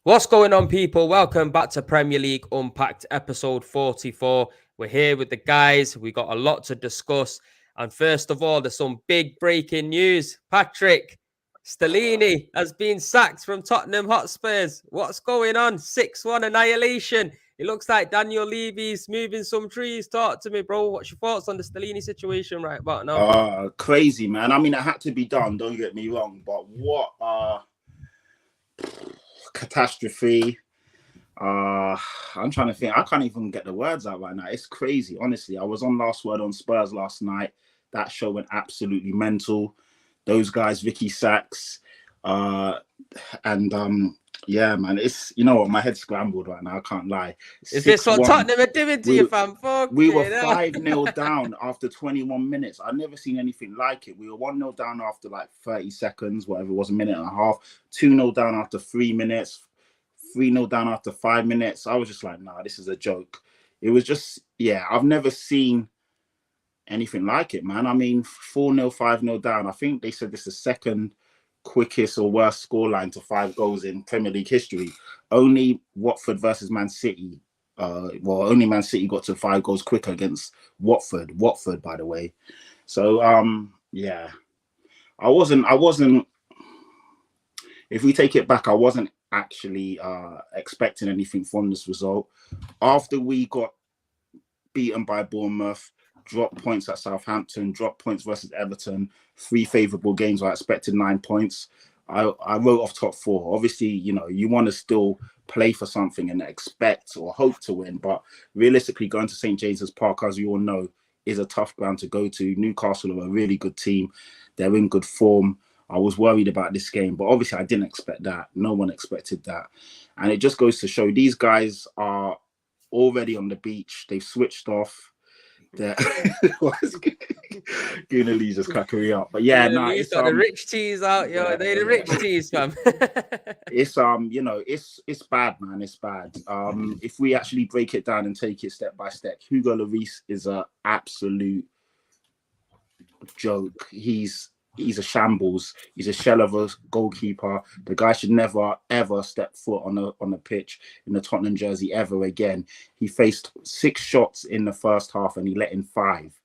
What's going on, people? Welcome back to Premier League Unpacked episode 44. We're here with the guys. We got a lot to discuss. And first of all, there's some big breaking news. Patrick, Stellini has been sacked from Tottenham Hotspurs. What's going on? 6-1 Annihilation. It looks like Daniel Levy's moving some trees. Talk to me, bro. What's your thoughts on the Stellini situation right about now? Crazy, man. I mean, it had to be done, don't get me wrong. But what catastrophe. I'm trying to think. I can't even get the words out right now. It's crazy, honestly. I was on Last Word on Spurs last night. That show went absolutely mental. Those guys, Vicky Sachs, yeah, man. It's, you know what, my head's scrambled right now. I can't lie. Is this what Tottenham are doing to you, fam? We were 5-0 down after 21 minutes. I've never seen anything like it. We were 1-0 down after like 30 seconds, whatever it was, a minute and a half. 2-0 down after 3 minutes. 3-0 down after 5 minutes. I was just like, nah, this is a joke. It was just, yeah, I've never seen anything like it, man. I mean, 4-0, 5-0 down. I think they said this is the second quickest or worst scoreline to 5 goals in Premier League history. Only Watford versus Man City. Only Man City got to 5 goals quicker against Watford. Watford, by the way. So, yeah. I wasn't. If we take it back, I wasn't actually expecting anything from this result. After we got beaten by Bournemouth, dropped points at Southampton, dropped points versus Everton, 3 favourable games, I expected 9 points. I wrote off top 4. Obviously, you know, you want to still play for something and expect or hope to win, but realistically, going to St James's Park, as we all know, is a tough ground to go to. Newcastle are a really good team. They're in good form. I was worried about this game, but obviously I didn't expect that. No one expected that. And it just goes to show these guys are already on the beach. They've switched off. Goonally just cracking me up. But yeah, it's got the rich teas out, yo. Yeah, they the rich teas, fam. It's you know, it's bad, man. It's bad. If we actually break it down and take it step by step, Hugo Lloris is an absolute joke. He's a shambles. He's a shell of a goalkeeper. The guy should never, ever step foot on a pitch in the Tottenham jersey ever again. He faced 6 shots in the first half and he let in 5.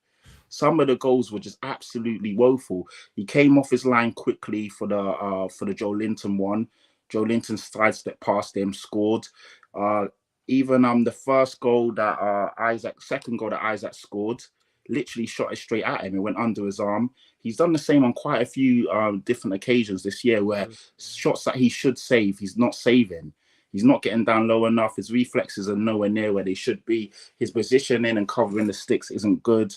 Some of the goals were just absolutely woeful. He came off his line quickly for the Joe Linton one. Joe Linton sidestepped past him, scored. Even the first goal that second goal that Isaac scored, literally shot it straight at him. It went under his arm. He's done the same on quite a few different occasions this year where shots that he should save, he's not saving. He's not getting down low enough. His reflexes are nowhere near where they should be. His positioning and covering the sticks isn't good.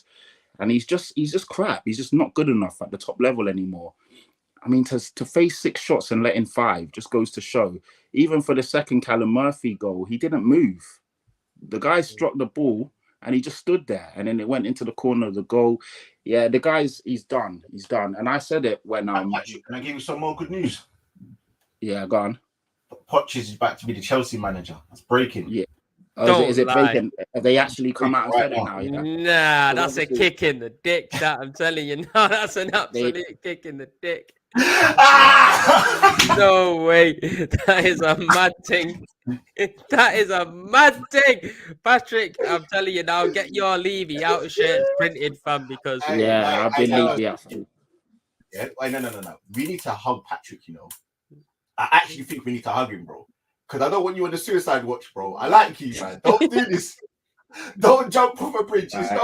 And he's just crap. He's just not good enough at the top level anymore. I mean, to face 6 shots and let in 5 just goes to show. Even for the second Callum Murphy goal, he didn't move. The guy struck the ball and he just stood there, and then it went into the corner of the goal. Yeah, the guy's he's done. He's done. And I said it when Can I give you some more good news? Yeah, go on. Poch is back to be the Chelsea manager. That's breaking. Yeah. Is it breaking? Have they actually come out and said it now? Yeah? Nah, that's a kick in the dick. That I'm telling you, no, that's an absolute kick in the dick. No way. That is a mad thing. That is a mad thing. Patrick, I'm telling you now, get your Levy out of shirts printed, fam, because I've been Levy out. Yeah, no. We need to hug Patrick, you know. I actually think we need to hug him, bro. Because I don't want you on the suicide watch, bro. I like you, man. Don't do this. Don't jump off a bridge. That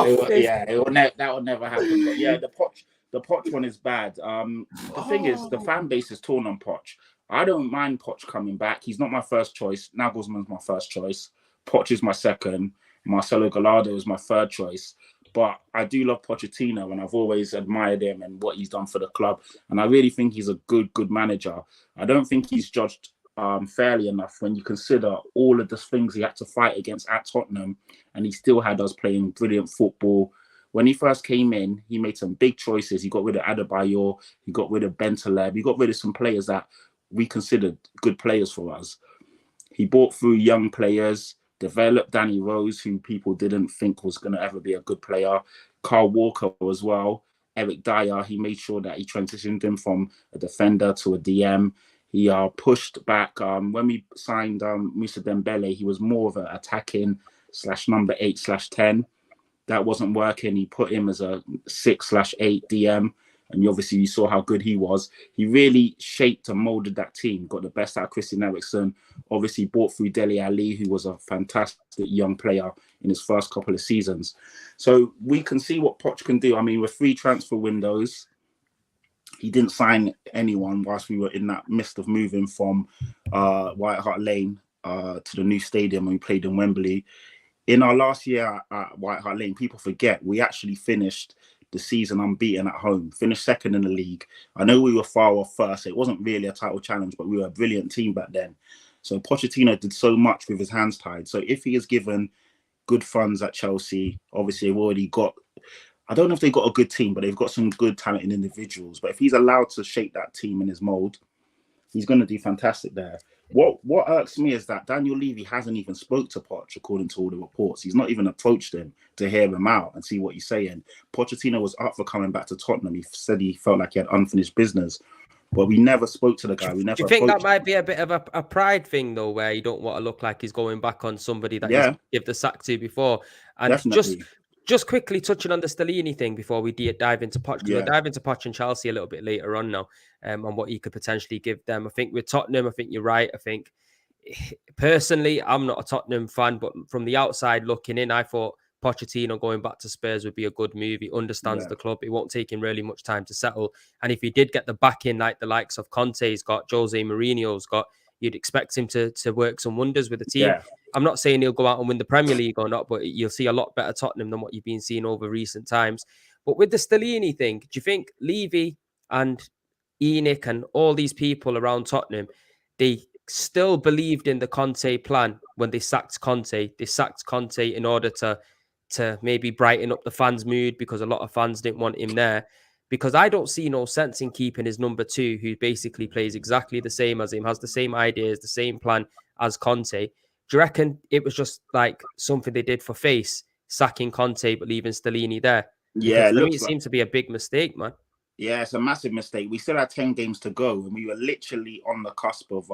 will never happen. But yeah, the Poch one is bad. The thing is, the fan base is torn on Poch. I don't mind Poch coming back. He's not my first choice. Nagelsmann's my first choice. Poch is my second. Marcelo Gallardo is my third choice. But I do love Pochettino, and I've always admired him and what he's done for the club. And I really think he's a good manager. I don't think he's judged fairly enough when you consider all of the things he had to fight against at Tottenham, and he still had us playing brilliant football. When he first came in, he made some big choices. He got rid of Adebayor, he got rid of Bentaleb, he got rid of some players that we considered good players for us. He brought through young players, developed Danny Rose, who people didn't think was going to ever be a good player. Carl Walker as well. Eric Dyer, he made sure that he transitioned him from a defender to a DM. He pushed back. When we signed Moussa Dembele, he was more of an attacking / number 8 / 10. That wasn't working. He put him as a 6 / 8 DM. And obviously you saw how good he was. He really shaped and molded that team, got the best out of Christian Eriksen, obviously brought through Dele Alli, who was a fantastic young player in his first couple of seasons. So we can see what Poch can do. I mean, with 3 transfer windows, he didn't sign anyone whilst we were in that midst of moving from White Hart Lane to the new stadium when we played in Wembley. In our last year at White Hart Lane, people forget we actually finished the season unbeaten at home, finished second in the league. I know we were far off first. It wasn't really a title challenge, but we were a brilliant team back then. So Pochettino did so much with his hands tied. So if he is given good funds at Chelsea, obviously they've already got, I don't know if they've got a good team, but they've got some good talented individuals. But if he's allowed to shape that team in his mold, he's going to do fantastic there. What irks me is that Daniel Levy hasn't even spoke to Poch, according to all the reports. He's not even approached him to hear him out and see what he's saying. Pochettino was up for coming back to Tottenham. He said he felt like he had unfinished business, but we never spoke to the guy. We never. Do you think that might be a bit of a pride thing, though, where you don't want to look like he's going back on somebody that he's give the sack to before? And definitely. Just quickly touching on the Stellini thing before we dive into Poch, because we'll dive into Poch and Chelsea a little bit later on now, on what he could potentially give them. I think with Tottenham, I think you're right. I think personally, I'm not a Tottenham fan, but from the outside looking in, I thought Pochettino going back to Spurs would be a good move. He understands the club. It won't take him really much time to settle. And if he did get the backing like the likes of Conte's got, Jose Mourinho's got, you'd expect him to work some wonders with the team. Yeah. I'm not saying he'll go out and win the Premier League or not, but you'll see a lot better Tottenham than what you've been seeing over recent times. But with the Stellini thing, do you think Levy and Enoch and all these people around Tottenham, they still believed in the Conte plan when they sacked Conte? They sacked Conte in order to maybe brighten up the fans' mood because a lot of fans didn't want him there. Because I don't see no sense in keeping his number 2, who basically plays exactly the same as him, has the same ideas, the same plan as Conte. Do you reckon it was just like something they did for face, sacking Conte but leaving Stellini there? Yeah, for me, it seemed to be a big mistake, man. Yeah, it's a massive mistake. We still had 10 games to go, and we were literally on the cusp of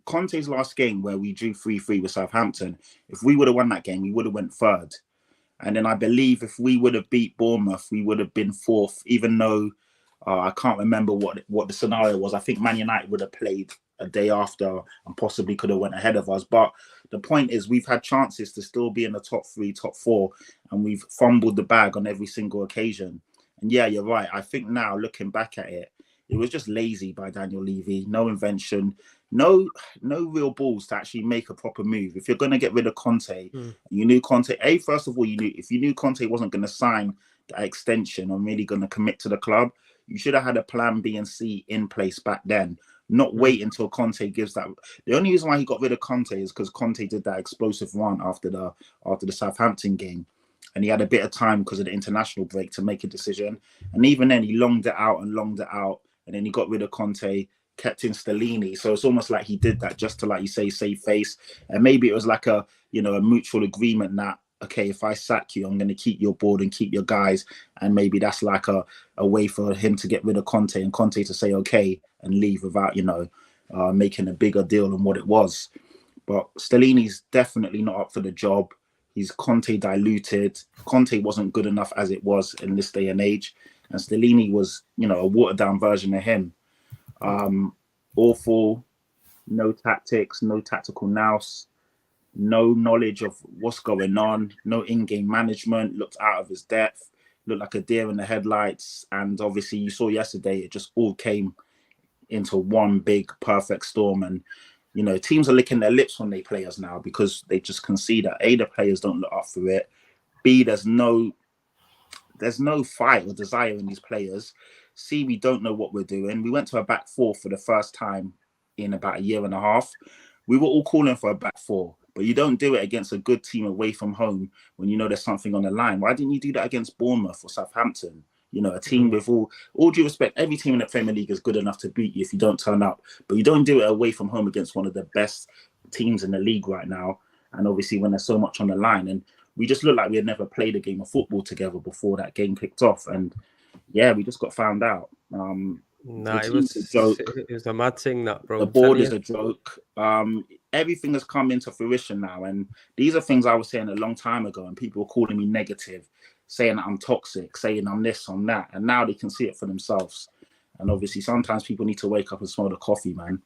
Conte's last game where we drew 3-3 with Southampton. If we would have won that game, we would have went third. And then I believe if we would have beat Bournemouth, we would have been fourth, even though I can't remember what the scenario was. I think Man United would have played a day after and possibly could have went ahead of us. But the point is, we've had chances to still be in the top 3, top 4, and we've fumbled the bag on every single occasion. And yeah, you're right. I think now, looking back at it, it was just lazy by Daniel Levy. No invention, no real balls to actually make a proper move. If you're going to get rid of Conte, you knew Conte. First of all, if you knew Conte wasn't going to sign that extension or really going to commit to the club, you should have had a plan B and C in place back then. Not wait until Conte gives that. The only reason why he got rid of Conte is because Conte did that explosive run after the Southampton game. And he had a bit of time because of the international break to make a decision. And even then, he longed it out. And then he got rid of Conte, kept in Stellini. So it's almost like he did that just to, like you say, save face. And maybe it was like a mutual agreement that, okay, if I sack you, I'm going to keep your board and keep your guys. And maybe that's like a way for him to get rid of Conte and Conte to say, okay, and leave without, making a bigger deal than what it was. But Stellini's definitely not up for the job. He's Conte diluted. Conte wasn't good enough as it was in this day and age. And Stellini was, a watered down version of him. Awful, no tactics, no tactical nous, no knowledge of what's going on, no in-game management, looked out of his depth, looked like a deer in the headlights. And obviously you saw yesterday, it just all came into one big perfect storm. And teams are licking their lips when they play us now because they just can see that A, the players don't look up for it. B, there's no fight or desire in these players. C, we don't know what we're doing. We went to a back 4 for the first time in about a year and a half. We were all calling for a back 4, but you don't do it against a good team away from home when you know there's something on the line. Why didn't you do that against Bournemouth or Southampton? A team with all due respect, every team in the Premier League is good enough to beat you if you don't turn up. But you don't do it away from home against one of the best teams in the league right now. And obviously when there's so much on the line. And we just looked like we had never played a game of football together before that game kicked off. And yeah, we just got found out. Nah, The team's a joke. it was a mad thing, that, bro. The I'm telling board you. is a joke. Everything has come into fruition now, and these are things I was saying a long time ago, and people were calling me negative, saying that I'm toxic, saying I'm this, I'm that, and now they can see it for themselves. And obviously, sometimes people need to wake up and smell the coffee, man.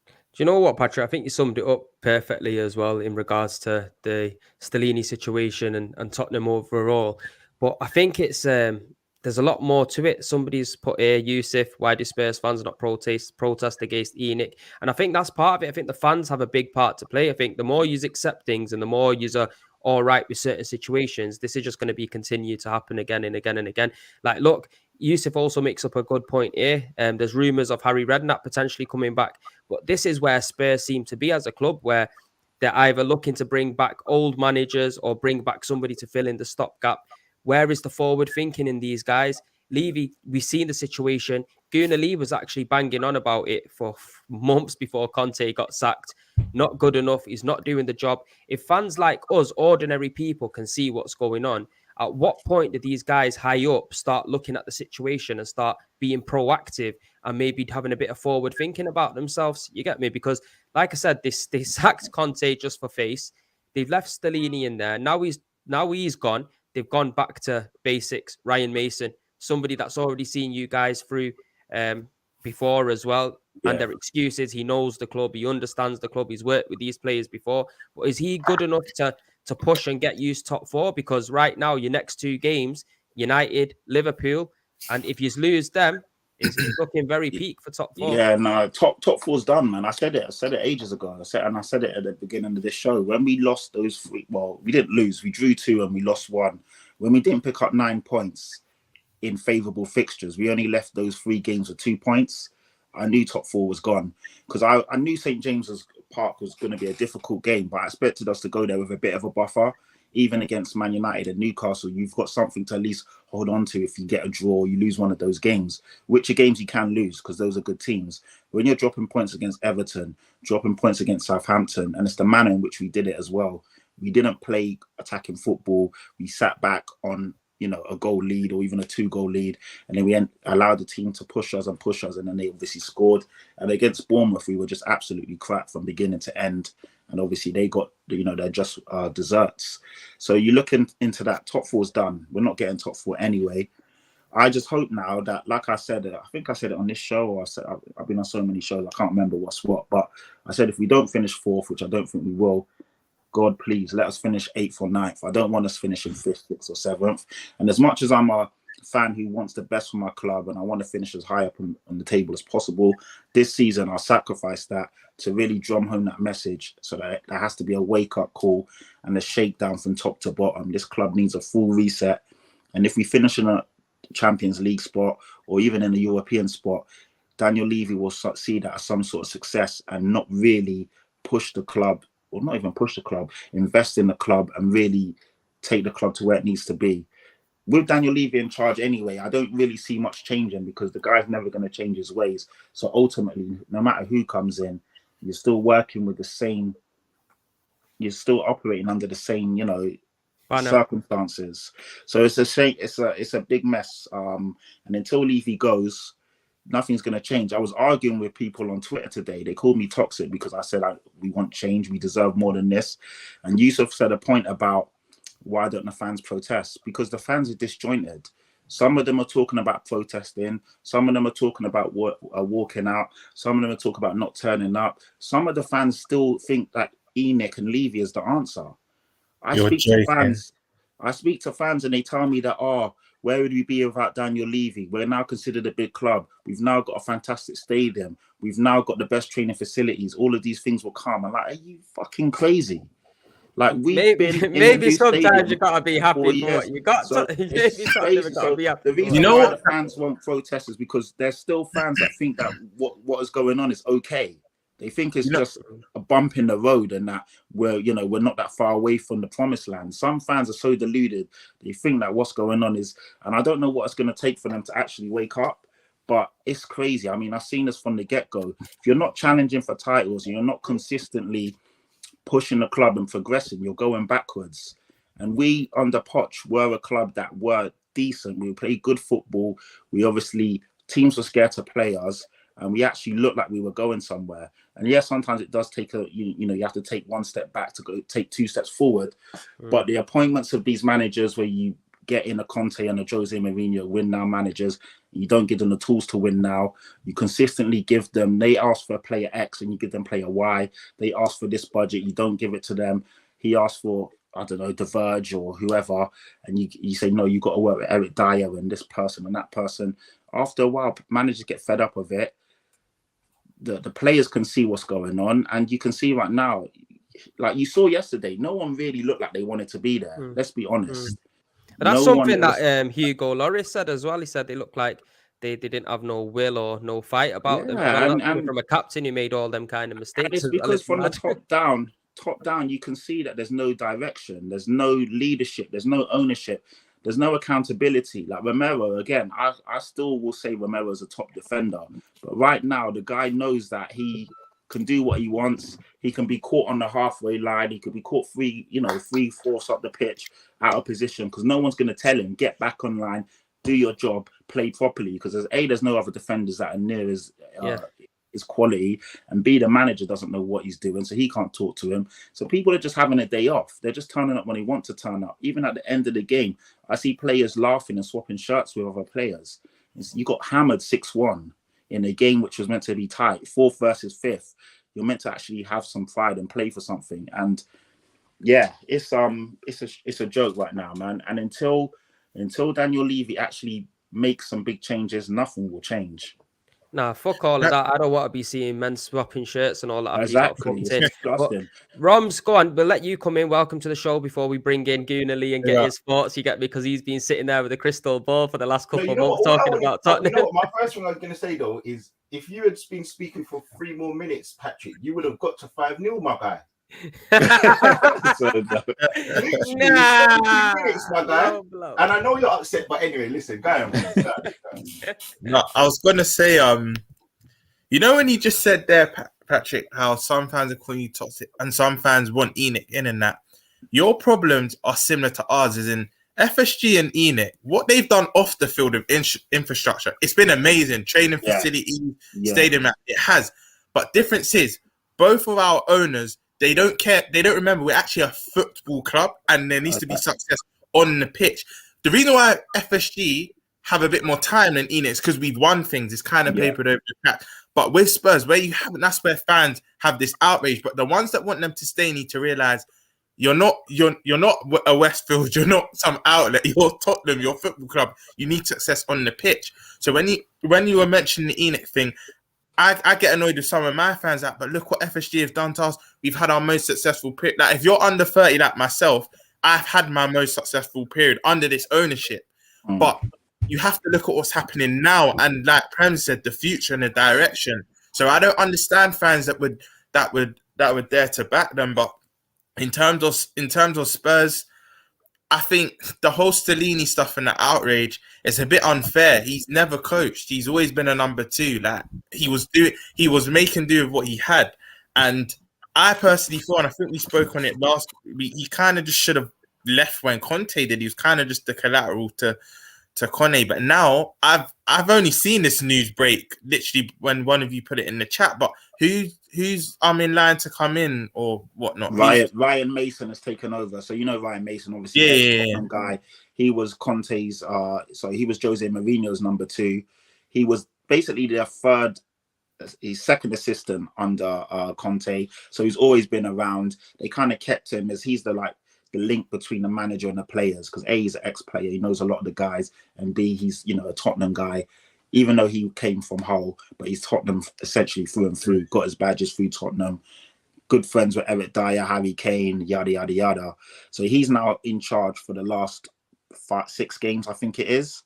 Do you know what, Patrick? I think you summed it up perfectly as well in regards to the Stellini situation and Tottenham overall. But I think it's there's a lot more to it. Somebody's put here, Yusuf, why do Spurs fans not protest against ENIC? And I think that's part of it. I think the fans have a big part to play. I think the more you accept things and the more you are all right with certain situations, this is just going to be continue to happen again and again and again. Like, look, Yusuf also makes up a good point here. There's rumours of Harry Redknapp potentially coming back. But this is where Spurs seem to be as a club, where they're either looking to bring back old managers or bring back somebody to fill in the stopgap. Where is the forward thinking in these guys? Levy, we've seen the situation. Gunnar Lee was actually banging on about it for months before Conte got sacked. Not good enough. He's not doing the job. If fans like us, ordinary people, can see what's going on, at what point do these guys high up start looking at the situation and start being proactive and maybe having a bit of forward thinking about themselves? You get me? Because, like I said, they sacked Conte just for face. They've left Stellini in there. Now he's gone. They've gone back to basics. Ryan Mason, somebody that's already seen you guys through before as well. Yeah. And their excuses, he knows the club, he understands the club, he's worked with these players before. But is he good enough to push and get you top four? Because right now, your next two games, United, Liverpool, and if you lose them, it's looking very peak for top four. Yeah, no, top four's done, man. I said it ages ago. I said it at the beginning of this show. When we lost those three, well, we didn't lose. We drew 2 and we lost 1. When we didn't pick up 9 points in favourable fixtures, we only left those 3 games with 2 points. I knew top 4 was gone because I knew St James's Park was going to be a difficult game, but I expected us to go there with a bit of a buffer. Even against Man United and Newcastle, you've got something to at least hold on to if you get a draw, you lose one of those games, which are games you can lose because those are good teams. When you're dropping points against Everton, dropping points against Southampton, and it's the manner in which we did it as well. We didn't play attacking football. We sat back on, a goal lead or even a 2-goal lead, and then we allowed the team to push us, and then they obviously scored. And against Bournemouth, we were just absolutely crap from beginning to end. And obviously they got, they're just desserts. So you look into that, top 4's done. We're not getting top 4 anyway. I just hope now that, like I said, I think I said it on this show, or I've been on so many shows, I can't remember what's what, but I said if we don't finish 4th, which I don't think we will, God, please let us finish 8th or 9th. I don't want us finishing 5th, 6th or 7th. And as much as I'm a fan who wants the best for my club and I want to finish as high up on the table as possible, this season I'll sacrifice that to really drum home that message. So that there has to be a wake-up call and a shakedown from top to bottom. This club needs a full reset. And if we finish in a Champions League spot or even in a European spot, Daniel Levy will see that as some sort of success and not really push the club, or not even push the club, invest in the club and really take the club to where it needs to be. With Daniel Levy in charge anyway, I don't really see much changing because the guy's never going to change his ways. So ultimately, no matter who comes in, you're still working with the same, you're still operating under the same, circumstances. So it's a shame, it's a big mess. And until Levy goes, nothing's going to change. I was arguing with people on Twitter today. They called me toxic because I said we want change. We deserve more than this. And Yusuf said a point about why don't the fans protest? Because the fans are disjointed. Some of them are talking about protesting. Some of them are talking about walking out. Some of them are talking about not turning up. Some of the fans still think that ENIC and Levy is the answer. I speak to fans and they tell me that, where would we be without Daniel Levy? We're now considered a big club. We've now got a fantastic stadium. We've now got the best training facilities. All of these things will come. I'm like, are you fucking crazy? Like maybe sometimes you gotta be happy for what you got. So the reason why the fans won't protest is because there's still fans that think that what is going on is okay. They think it's just a bump in the road and that we're not that far away from the promised land. Some fans are so deluded. They think that what's going on is, and I don't know what it's going to take for them to actually wake up, but it's crazy. I mean, I've seen this from the get-go. If you're not challenging for titles and you're not consistently pushing the club and progressing, you're going backwards. And we, under Poch, were a club that were decent. We played good football. We obviously teams were scared to play us, and we actually looked like we were going somewhere. And yeah, sometimes it does take you have to take one step back to go take two steps forward. But the appointments of these managers, where you get in a Conte and a Jose Mourinho, win now managers, you don't give them the tools to win now. You consistently give them, they ask for player X and you give them player Y. They ask for this budget, you don't give it to them. He asked for, I don't know, The Verge or whoever, and you say, no, you got to work with Eric Dyer and this person and that person. After a while, managers get fed up of it. The players can see what's going on, and you can see right now, like you saw yesterday, no one really looked like they wanted to be there. Let's be honest. But that's something that Hugo Lloris said as well. He said they looked like they didn't have no will or no fight about them. And that's from a captain who made all them kind of mistakes. And it's because from the top down, you can see that there's no direction, there's no leadership, there's no ownership, there's no accountability. Like Romero, again, I still will say Romero's a top defender, but right now the guy knows that he can do what he wants. He can be caught on the halfway line. He could be caught 3-4 up the pitch, out of position, because no one's going to tell him, get back on line, do your job, play properly. Because there's no other defenders that are near his quality, and B, the manager doesn't know what he's doing, so he can't talk to him. So people are just having a day off. They're just turning up when they want to turn up. Even at the end of the game, I see players laughing and swapping shirts with other players. You got hammered 6-1 in a game which was meant to be tight, 4th versus 5th. You're meant to actually have some pride and play for something. And yeah, it's a joke right now, man. And until Daniel Levy actually makes some big changes, nothing will change. Nah, fuck all of that. I don't want to be seeing men swapping shirts and all that. Exactly. Roms, go on. We'll let you come in. Welcome to the show before we bring in Gooner Lee and get his thoughts. You get me? Because he's been sitting there with a crystal ball for the last couple of months talking about Tottenham. You know what, my first thing I was going to say, though, is if you had been speaking for 3 more minutes, Patrick, you would have got to 5-0, my guy. Minutes, my guy. And I know you're upset, but anyway, listen, go on. No, I was gonna say, you know, when you just said there, Patrick, how some fans are calling you toxic and some fans want Enoch in and that. Your problems are similar to ours, as in FSG and Enoch. What they've done off the field of infrastructure, it's been amazing. Training facilities, stadium, it has. But difference is, both of our owners, they don't care. They don't remember we're actually a football club, and there needs to be success on the pitch. The reason why FSG have a bit more time than Enoch is because we've won things. It's kind of papered over the track. But with Spurs, where you haven't, that's where fans have this outrage. But the ones that want them to stay need to realize you're not a Westfield. You're not some outlet. You're Tottenham. You're a football club. You need success on the pitch. So when you were mentioning the Enoch thing, I get annoyed with some of my fans out, but look what FSG have done to us. We've had our most successful period. Like, if you're under 30, like myself, I've had my most successful period under this ownership. But you have to look at what's happening now, and like Prem said, the future and the direction. So I don't understand fans that would dare to back them. But in terms of Spurs, I think the whole Stellini stuff and the outrage is a bit unfair. He's never coached. He's always been a number 2. Like, he was making do with what he had. And I personally thought, and I think we spoke on it last week, he kind of just should have left when Conte did. He was kind of just the collateral to Conte. But now I've only seen this news break literally when one of you put it in the chat. But who's in line to come in or whatnot? Ryan Mason has taken over. So you know Ryan Mason, obviously, Tottenham guy. He was Conte's. He was Jose Mourinho's number 2. He was basically their his second assistant under Conte. So he's always been around. They kind of kept him as he's the link between the manager and the players, because A, he's an ex-player, he knows a lot of the guys, and B, he's a Tottenham guy, even though he came from Hull, but he's Tottenham essentially through and through, got his badges through Tottenham, good friends with Eric Dyer, Harry Kane, yada yada yada. So he's now in charge for the last 6 games, I think it is.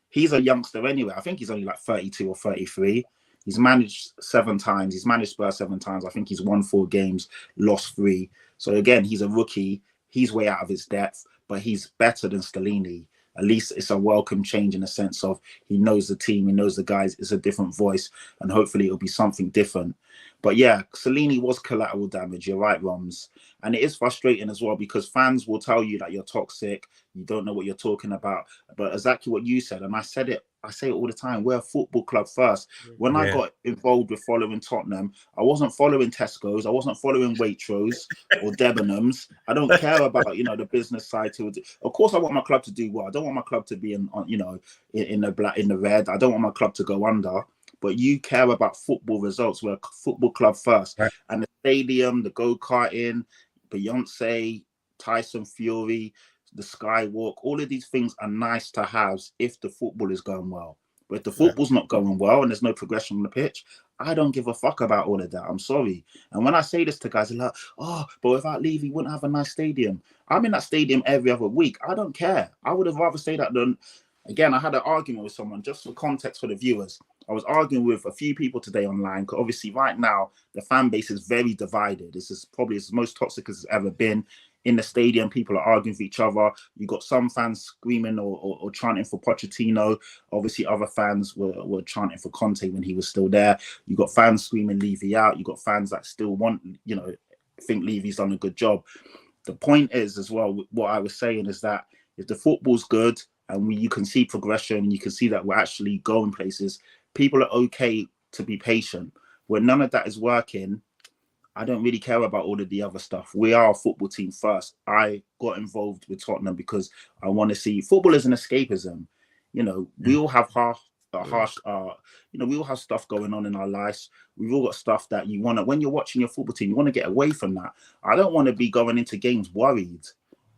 He's a youngster anyway. I think he's only like 32 or 33. He's managed 7 times. He's managed Spurs 7 times. I think he's won 4 games, lost 3. So again, he's a rookie. He's way out of his depth, but he's better than Stellini. At least it's a welcome change in the sense of he knows the team, he knows the guys. It's a different voice, and hopefully it'll be something different. But yeah, Stellini was collateral damage. You're right, Roms. And it is frustrating as well because fans will tell you that you're toxic, you don't know what you're talking about. But exactly what you said, and I say it all the time, we're a football club first. When I got involved with following Tottenham, I wasn't following Tesco's, I wasn't following Waitrose or Debenhams. I don't care about, the business side to it. Of course, I want my club to do well. I don't want my club to be in the red. I don't want my club to go under. But you care about football results. We're a football club first. Right. And the stadium, the go-karting, Beyonce, Tyson Fury, the Skywalk, all of these things are nice to have if the football is going well. But if the football's not going well and there's no progression on the pitch, I don't give a fuck about all of that. I'm sorry. And when I say this to guys, they're like, oh, but without Levy, wouldn't have a nice stadium. I'm in that stadium every other week. I don't care. I would have rather stayed at the... Again, I had an argument with someone, just for context for the viewers. I was arguing with a few people today online, because obviously right now, the fan base is very divided. This is probably as most toxic as it's ever been. In the stadium, people are arguing with each other. You got some fans screaming or chanting for Pochettino. Obviously, other fans were chanting for Conte when he was still there. You got fans screaming Levy out. You got fans that still want, think Levy's done a good job. The point is, as well, what I was saying is that if the football's good, and you can see progression, and you can see that we're actually going places, people are okay to be patient. When none of that is working, I don't really care about all of the other stuff. We are a football team first. I got involved with Tottenham because I want to see football as an escapism. We all have we all have stuff going on in our lives. We've all got stuff that you want to, when you're watching your football team, you want to get away from that. I don't want to be going into games worried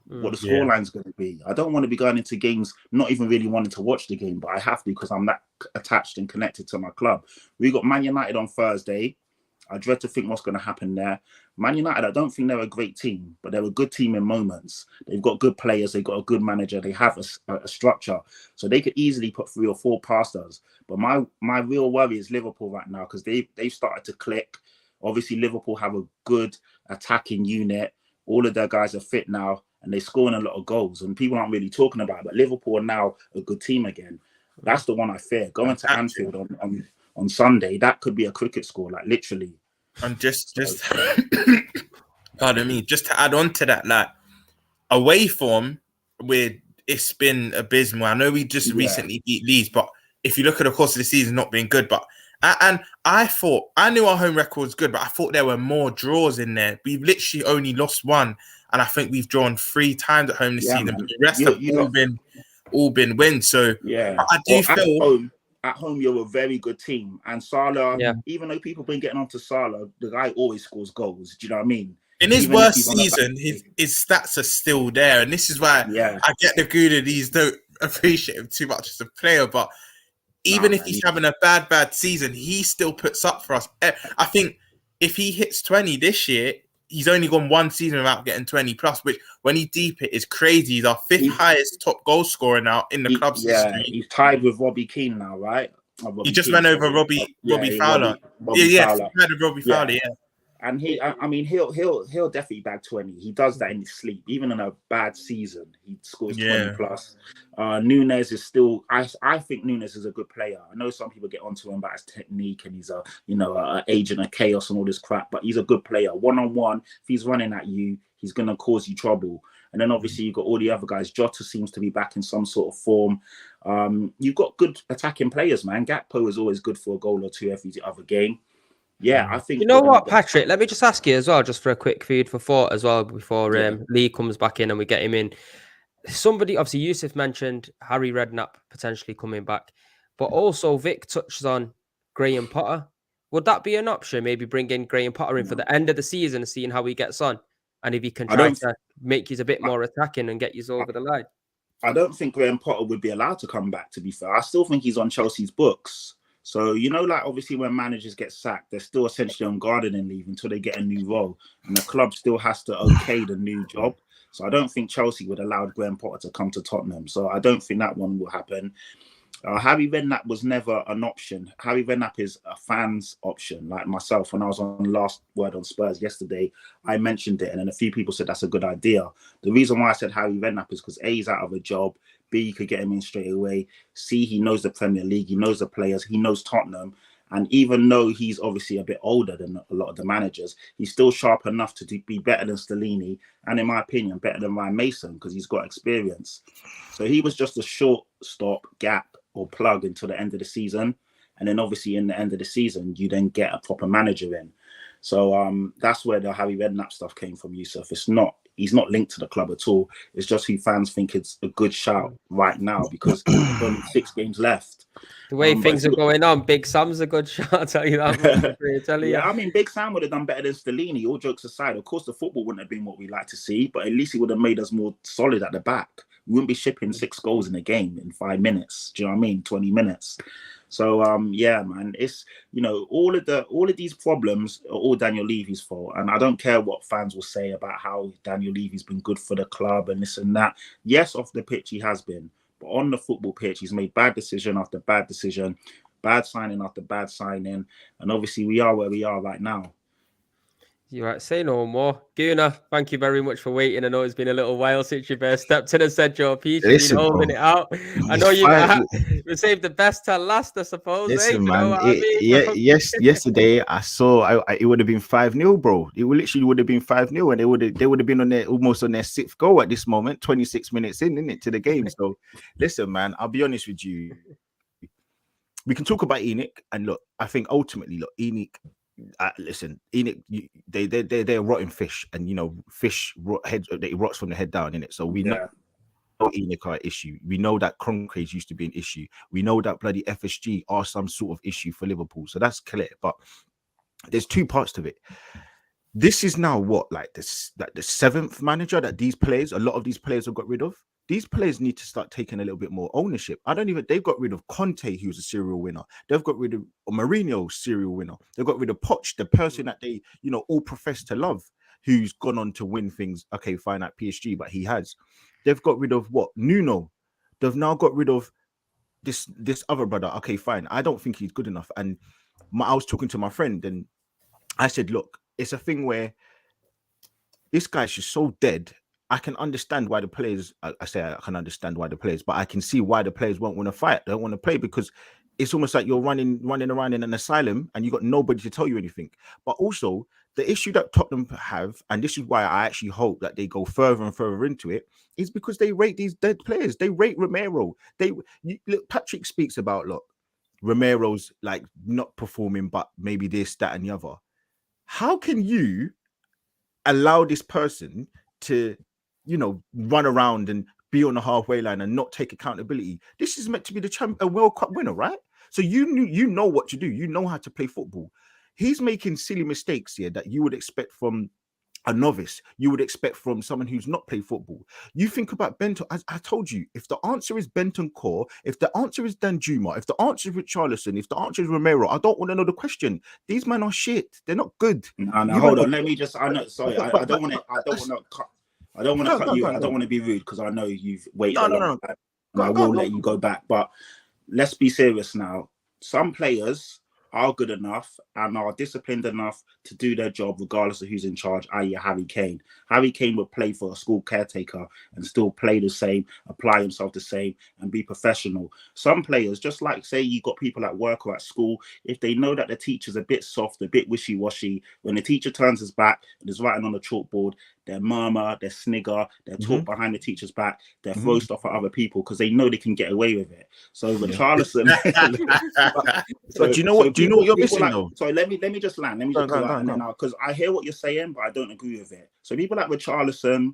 what the scoreline's going to be. I don't want to be going into games not even really wanting to watch the game, but I have to because I'm that attached and connected to my club. We got Man United on Thursday. I dread to think what's going to happen there. Man United, I don't think they're a great team, but they're a good team in moments. They've got good players. They've got a good manager. They have a structure. So they could easily put 3 or 4 past us. But my real worry is Liverpool right now because they've started to click. Obviously, Liverpool have a good attacking unit. All of their guys are fit now, and they're scoring a lot of goals. And people aren't really talking about it, but Liverpool are now a good team again. That's the one I fear. Going to Anfield on Sunday, that could be a cricket score, like literally. And just pardon me, just to add on to that, like away form, it's been abysmal. I know we just recently beat Leeds, but if you look at the course of the season, not being good. But and I knew our home record was good, but I thought there were more draws in there. We've literally only lost 1, and I think we've drawn 3 times at home this season. Man. But the rest have all been wins. So I do feel. At home, you're a very good team. And Salah, even though people have been getting onto Salah, the guy always scores goals. Do you know what I mean? In his worst season, his stats are still there. And this is why I get the Goonies don't appreciate him too much as a player. But even if he's having a bad season, he still puts up for us. I think if he hits 20 this year, he's only gone 1 season without getting 20 plus, which when he deep it is crazy. He's our 5th highest top goal scorer now in the club's history. He's tied with Robbie Keane now, right? He just ran over Robbie Fowler. Robbie Fowler, And he'll definitely bag 20. He does that in his sleep. Even in a bad season, he scores 20 plus. Nunes is still. I think Nunes is a good player. I know some people get onto him about his technique and he's a agent of chaos and all this crap, but he's a good player. 1-on-1, if he's running at you, he's gonna cause you trouble. And then obviously you've got all the other guys. Jota seems to be back in some sort of form. You've got good attacking players, man. Gakpo is always good for a goal or 2 every other game. Yeah, I think. You know what, Patrick? Let me just ask you as well, just for a quick feed for thought as well, before Lee comes back in and we get him in. Somebody, obviously, Yusuf mentioned Harry Redknapp potentially coming back, but also Vic touches on Graham Potter. Would that be an option? Maybe bring in Graham Potter in for the end of the season and seeing how he gets on, and if he can try to make you a bit more attacking and get you over the line. I don't think Graham Potter would be allowed to come back. To be fair, I still think he's on Chelsea's books. So, like obviously when managers get sacked, they're still essentially on gardening leave until they get a new role. And the club still has to okay the new job. So I don't think Chelsea would allow Graham Potter to come to Tottenham. So I don't think that one will happen. Harry Redknapp was never an option. Harry Redknapp is a fan's option. Like myself, when I was on Last Word on Spurs yesterday, I mentioned it. And then a few people said that's a good idea. The reason why I said Harry Redknapp is because A, he's out of a job. B, you could get him in straight away. C, he knows the Premier League. He knows the players. He knows Tottenham. And even though he's obviously a bit older than a lot of the managers, he's still sharp enough to be better than Stellini, and in my opinion, better than Ryan Mason, because he's got experience. So he was just a short stop gap or plug until the end of the season. And then obviously in the end of the season, you then get a proper manager in. So that's where the Harry Redknapp stuff came from, Yusuf. He's not linked to the club at all. It's just who fans think it's a good shout right now because there's only 6 games left. The way things are going on, Big Sam's a good shot. I'll tell you that. Yeah, I mean, Big Sam would have done better than Stellini. All jokes aside, of course, the football wouldn't have been what we like to see, but at least he would have made us more solid at the back. We wouldn't be shipping 6 goals in a game in 5 minutes. Do you know what I mean? 20 minutes. So yeah, man, it's, you know, all of these problems are all Daniel Levy's fault, and I don't care what fans will say about how Daniel Levy's been good for the club and this and that. Yes, off the pitch he has been, but on the football pitch he's made bad decision after bad decision, bad signing after bad signing, and obviously we are where we are right now. You're right. Say no more. Guna, thank you very much for waiting. I know it's been a little while since you've stepped in and said your piece. You've been holding it out. I know you saved the best till last, I suppose. Listen, man. Yesterday I saw it would have been 5-0, bro. It literally would have been 5-0, and they would have been on their almost on their 6th goal at this moment, 26 minutes in, isn't it, to the game. So listen, man, I'll be honest with you. We can talk about ENIC, and look, I think ultimately, look, ENIC. Listen, ENIC, they're rotten fish, and you know, fish it rots from the head down, in it. So we know ENIC are an issue. We know that Concrete used to be an issue. We know that bloody FSG are some sort of issue for Liverpool. So that's clear. But there's 2 parts to it. This is now what, like this, like the 7th manager that a lot of these players have got rid of. These players need to start taking a little bit more ownership. They've got rid of Conte, who's a serial winner. They've got rid of Mourinho, serial winner. They've got rid of Poch, the person that they, you know, all profess to love, who's gone on to win things. Okay, fine, at PSG, but he has. They've got rid of what? Nuno. They've now got rid of this other brother. Okay, fine. I don't think he's good enough. And I was talking to my friend, and I said, look, it's a thing where this guy's just so dead. I can understand why the players, I can understand why the players, but I can see why the players won't want to fight. They don't want to play, because it's almost like you're running around in an asylum and you got nobody to tell you anything. But also the issue that Tottenham have, and this is why I actually hope that they go further and further into it, is because they rate these dead players. They rate Romero. Look, Patrick speaks about, look, Romero's like not performing, but maybe this, that, and the other. How can you allow this person to, you know, run around and be on the halfway line and not take accountability? This is meant to be a World Cup winner, right? So you know what to do. You know how to play football. He's making silly mistakes here that you would expect from a novice. You would expect from someone who's not played football. You think about Benton. I told you, if the answer is Bentancur, if the answer is Danjuma, if the answer is Richarlison, if the answer is Romero, I don't want to know the question. These men are shit. They're not good. No, hold on. Let me just. I know. Sorry, I don't want to. I don't want to cut. I don't want to cut you. I don't want to be rude, because I know you've waited a long time, and I will let you go back. But let's be serious now. Some players are good enough and are disciplined enough to do their job regardless of who's in charge, i.e. Harry Kane. Harry Kane would play for a school caretaker and still play the same, apply himself the same, and be professional. Some players, just like, say, you got people at work or at school, if they know that the teacher's a bit soft, a bit wishy-washy, when the teacher turns his back and is writing on the chalkboard, they murmur, they snigger, they talk behind the teacher's back, they throw stuff at other people because they know they can get away with it. So Richarlison. But do you know what you're missing, though? Sorry, let me just land. Let me just go out, because I hear what you're saying, but I don't agree with it. So people like Richarlison,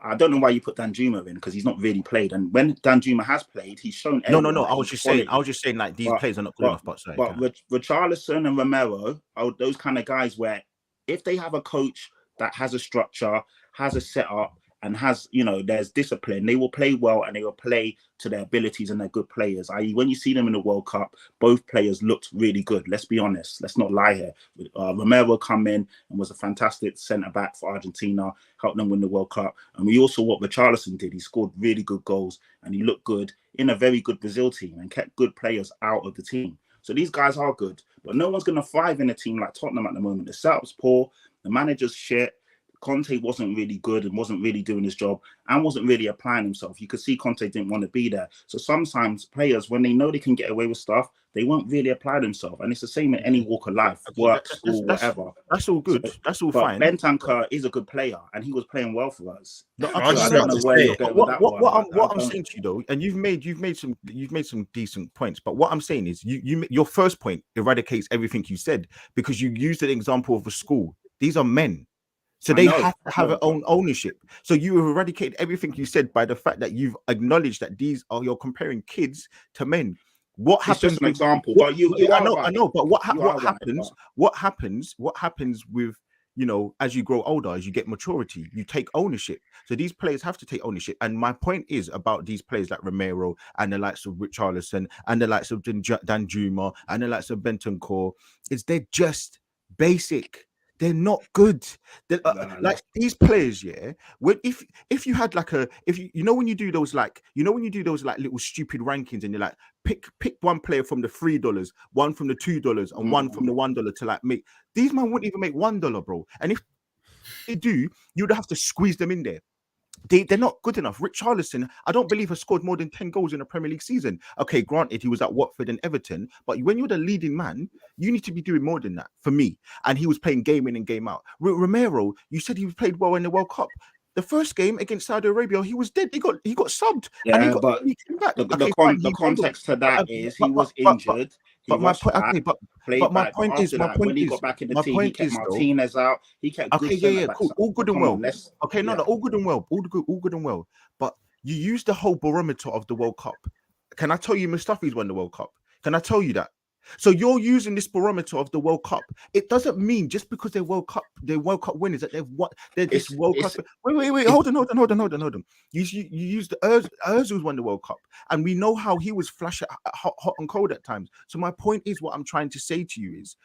I don't know why you put Danjuma in, because he's not really played. And when Danjuma has played, he's shown. No. I was just saying, like, these players are not good enough. But Richarlison and Romero are those kind of guys where, if they have a coach that has a structure, has a setup, and has, you know, there's discipline, they will play well and they will play to their abilities, and they're good players. I.e., when you see them in the World Cup, both players looked really good. Let's be honest. Let's not lie here. Romero come in and was a fantastic centre-back for Argentina, helped them win the World Cup. And we also, what Richarlison did, he scored really good goals and he looked good in a very good Brazil team and kept good players out of the team. So these guys are good, but no one's going to thrive in a team like Tottenham at the moment. The setup's poor, the manager's shit, Conte wasn't really good and wasn't really doing his job and wasn't really applying himself. You could see Conte didn't want to be there. So sometimes players, when they know they can get away with stuff, they won't really apply themselves. And it's the same in any walk of life, work, school, whatever. That's all good. That's all but fine. Bentancur is a good player, and he was playing well for us. No, I don't know where you're going with that one. What I'm saying to you though, and you've made some decent points, but what I'm saying is your first point eradicates everything you said because you used an example of a school. These are men. So they have to have their own ownership. So you eradicate everything you said by the fact that you've acknowledged that you're comparing kids to men. What happens? Just an example, but I know. But what happens? What happens with, you know, as you grow older, as you get maturity, you take ownership. So these players have to take ownership. And my point is about these players like Romero and the likes of Richarlison and the likes of Dan Juma and the likes of Bentancur, is they're just basic. They're not good. Like these players, yeah. When if you had like when you do those little stupid rankings and you're like pick one player from the $3, one from the $2, and one from the $1 to like make these man wouldn't even make $1, bro. And if they do, you'd have to squeeze them in there. They're not good enough. Richarlison, I don't believe, has scored more than 10 goals in a Premier League season. Okay, granted, he was at Watford and Everton, but when you're the leading man, you need to be doing more than that for me. And he was playing game in and game out. Romero, you said he played well in the World Cup. The first game against Saudi Arabia, he was dead. He got subbed. Yeah, and but he came back. The context to that is he was injured. But my point is, when he got back in the team, he kept Martinez out. He kept cool, all good and well. All good and well, all good and well. But you use the whole barometer of the World Cup. Can I tell you, Mustafi's won the World Cup? Can I tell you that? So you're using this barometer of the World Cup. It doesn't mean just because they're World Cup winners that they're this World Cup. Wait, hold on. You use the Özil's won the World Cup, and we know how he was flash hot and cold at times. So my point is, what I'm trying to say to you is,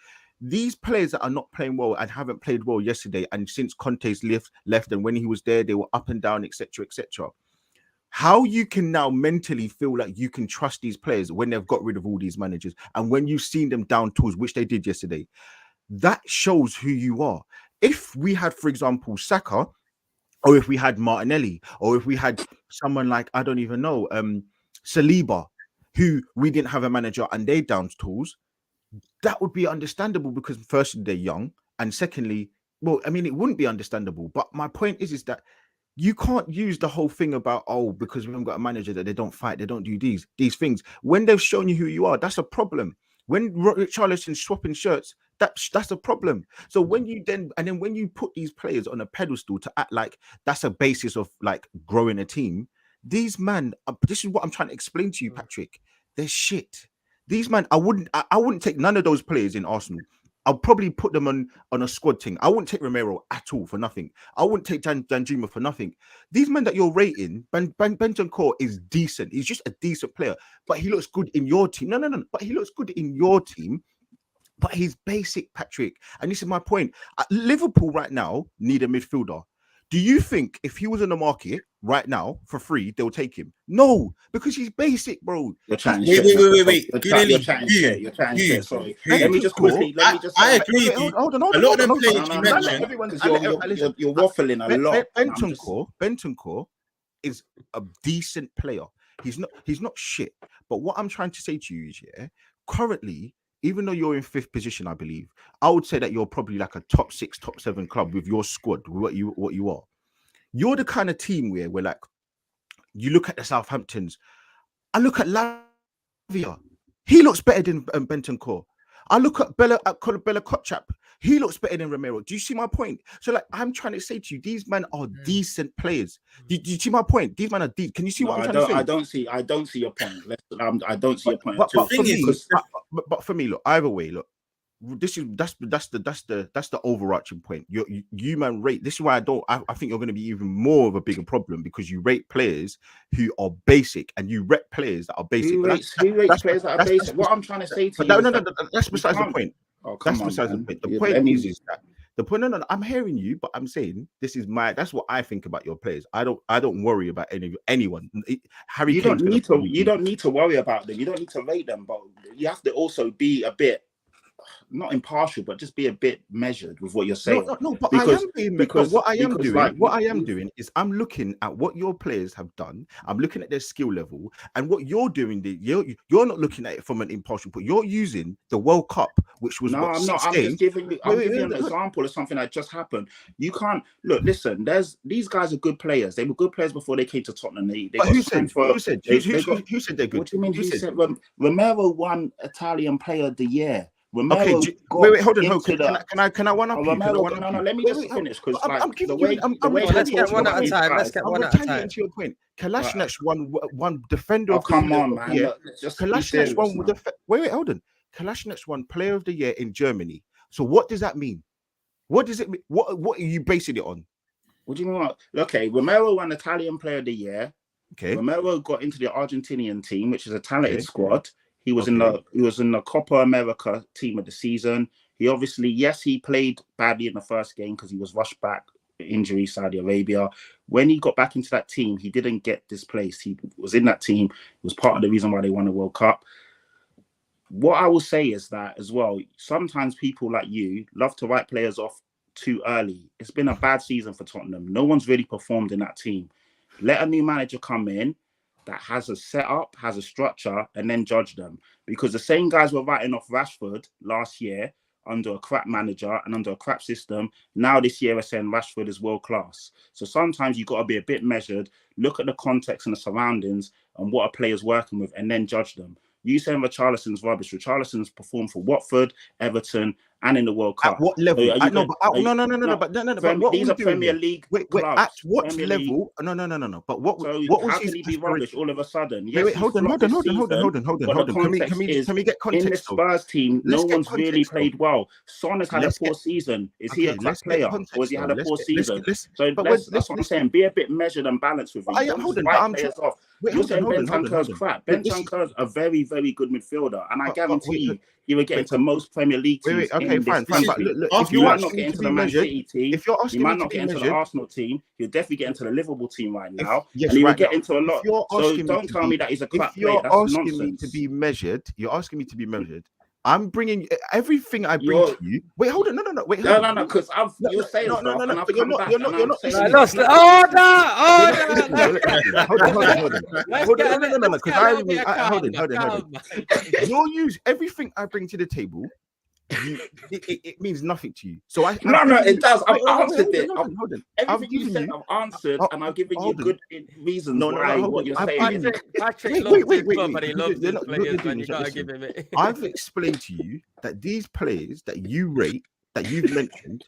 these players that are not playing well and haven't played well yesterday, and since Conte's left, and when he was there, they were up and down, etc., etc. How you can now mentally feel like you can trust these players when they've got rid of all these managers, and when you've seen them down tools, which they did yesterday, that shows who you are. If we had, for example, Saka, or if we had Martinelli, or if we had someone like, I don't even know, Saliba, who we didn't have a manager and they down tools, that would be understandable because firstly, they're young, and secondly, well, I mean, it wouldn't be understandable. But my point is that you can't use the whole thing about, because we haven't got a manager that they don't fight, they don't do these things. When they've shown you who you are, that's a problem. When Richarlison's swapping shirts, that's a problem. So when you when you put these players on a pedestal to act like that's a basis of like growing a team, these man, this is what I'm trying to explain to you, Patrick. They're shit. These man, I wouldn't take none of those players in Arsenal. I'll probably put them on a squad thing. I wouldn't take Romero at all for nothing. I wouldn't take Danjuma for nothing. These men that you're rating, Bentancur is decent. He's just a decent player, but he looks good in your team. No. But he looks good in your team, but he's basic, Patrick. And this is my point. Liverpool right now need a midfielder. Do you think if he was on the market right now for free, they'll take him? No, because he's basic, bro. You're chatting shit. Wait. You're chatting shit. Sorry. Let me just quickly. I agree with you. Hold on. A lot of them players you mentioned. You're waffling a lot. Bentancur is a decent player. He's not shit. But what I'm trying to say to you is, yeah, currently, even though you're in 5th position, I believe, I would say that you're probably like a top 6, top 7 club with your squad, what you are. You're the kind of team where we're like, you look at the Southamptons. I look at Lavia. He looks better than Bentancur. I look at Bella Kotchap. He looks better than Romero. Do you see my point? So, like, I'm trying to say to you, these men are decent players. Do you see my point? These men are deep. Can you see what I'm trying to say? I don't see your point. I don't see your point. But for me, look, either way, look, that's the overarching point. You man rate. This is why I think you're going to be even more of a bigger problem, because you rate players who are basic and you rep players that are basic. Who rates players that are basic? What I'm trying to say to you, no, that's besides the point. That's besides the point. The point is that the point. No, I'm hearing you, but I'm saying that's what I think about your players. I don't worry about anyone. Harry, you don't need to worry about them. You don't need to rate them, but you have to also be a bit not impartial, but just be a bit measured with what you're saying. No, but because, I am being because what I am doing. like, what I am doing is I'm looking at what your players have done. I'm looking at their skill level, and what you're doing. You're not looking at it from an impartial, but you're using the World Cup, which was no, I'm not. I'm just giving you. I'm giving you an example of something that just happened. You can't look. Listen, these guys are good players. They were good players before they came to Tottenham. Who said they're good? What do you mean? Who said? Romero won Italian Player of the Year. Okay, wait, hold on. Can I one up you? No, let me just finish because I'm giving you. Let's get one at a time. Let's get one at a time. To your point, Kolasinac won defender of the year. Come on, man. Yeah. Kolasinac won. Wait, hold on. Kolasinac won Player of the Year in Germany. So what does that mean? What does it mean? What are you basing it on? What do you mean? Okay, Romero won Italian Player of the Year. Okay, Romero got into the Argentinian team, which is a talented squad. He was in the Copa America team of the season. He obviously, yes, he played badly in the first game because he was rushed back, injury, Saudi Arabia. When he got back into that team, he didn't get displaced. He was in that team. It was part of the reason why they won the World Cup. What I will say is that as well, sometimes people like you love to write players off too early. It's been a bad season for Tottenham. No one's really performed in that team. Let a new manager come in that has a setup, has a structure, and then judge them. Because the same guys were writing off Rashford last year under a crap manager and under a crap system. Now this year are saying Rashford is world class. So sometimes you got to be a bit measured, look at the context and the surroundings and what a player's working with, and then judge them. You saying Richarlison's rubbish. Richarlison's performed for Watford, Everton, and in the World Cup. At what level? No. But these are Premier League clubs. At what level? No. But what was how can he be rubbish all of a sudden? Yes, wait, hold on. Can we get context? In the Spurs team, no one's really played well. Son has had a poor season. Is he a crap player, or has he had a poor season? So that's what I'm saying. Be a bit measured and balanced with him. You're saying Bentancur's crap. Bentancur's a very, very good midfielder, and I guarantee he will get into most Premier League teams. Okay, fine. But look, if you might not get into the Man City team, you might not get into the Arsenal team. He'll definitely get into the Liverpool team right now, and he will get into a lot. So don't tell me that he's a crap player. That's nonsense. You're asking me to be measured. I'm bringing everything I bring to you. Wait, hold on. No. Wait, no. Because you're saying stuff, and I've come back. You're not saying. I lost it. Hold on. You'll use everything I bring to the table. It means nothing to you. So it does. I've answered it. Everything you said, I've answered, and I've given you good reasons why what you're saying. Patrick loves his club, but he loves his players, man. You gotta give him it. I've explained to you that these players that you rate, that you've mentioned,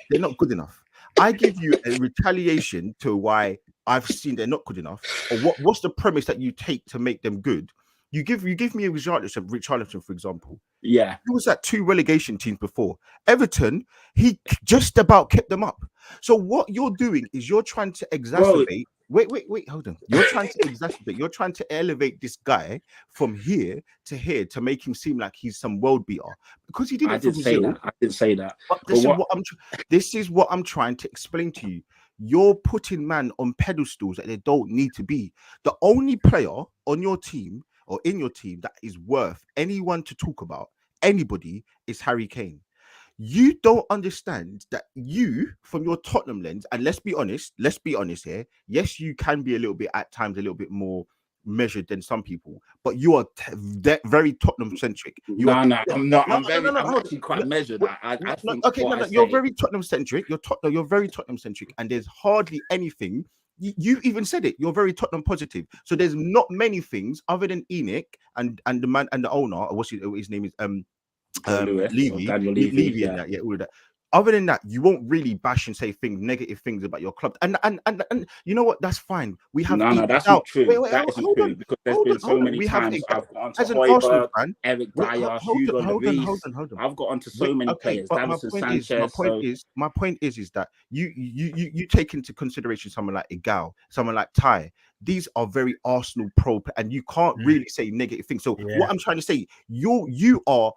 they're not good enough. I give you a retaliation to why I've seen they're not good enough, or what's the premise that you take to make them good. You give me a Richarlison, for example. Yeah. He was at 2 relegation teams before. Everton, he just about kept them up. So what you're doing is you're trying to exacerbate. Wait, hold on. You're trying to exacerbate. You're trying to elevate this guy from here to here to make him seem like he's some world beater. Because he didn't. I didn't say that. But this is what I'm trying to explain to you. You're putting man on pedestals that they don't need to be. The only player on your team or in your team that is worth anyone to talk about, anybody, is Harry Kane. You don't understand that you, from your Tottenham lens, and let's be honest here, yes, you can be at times a little bit more measured than some people, but you are very Tottenham centric. I'm not. I'm actually quite measured. You're very Tottenham centric. You're very Tottenham centric, and there's hardly anything. You even said it. You're very Tottenham positive. So there's not many things other than Enoch and the man and the owner. Or what's his name is Levy. Yeah, all of that. Other than that, you won't really bash and say negative things about your club. And you know what? That's fine. We have that's not true. That isn't true because there's been so many times I've gone to Højbjerg, Eric Dyer, Hugo Lloris. I've got onto so many players. Davinson Sanchez. My point is that you take into consideration someone like Igal, someone like Ty. These are very Arsenal pro, and you can't really say negative things. So what I'm trying to say, you are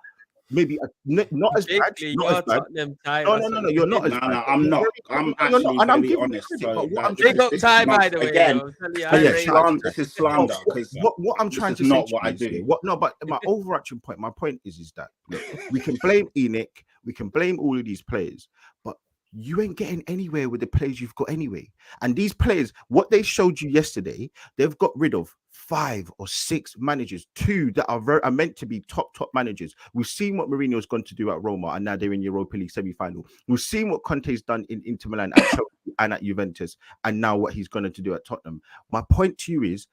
maybe not as bad. Basically, Not your as bad. Tottenham time. No. You're not as No, bad. no, I'm not. I'm actually and I'm very giving you honest. credit, So, but what like, I'm Big up this Ty, is not, by the way. again, I'm telling you, Oh, I yeah, rate shout out him. this is Oh, slander because what I'm this trying is to say not to what you I is, yeah, do. but my overarching point, my point is that look, we can blame Enoch, we can blame all of these players, but you ain't getting anywhere with the players you've got anyway. And these players, what they showed you yesterday, they've got rid of 5 or 6 managers, 2 that are meant to be top managers. We've seen what Mourinho's going to do at Roma, and now they're in Europa League semi-final. We've seen what Conte's done in Inter Milan, at Chelsea, and at Juventus, and now what he's going to do at Tottenham. My point to you is,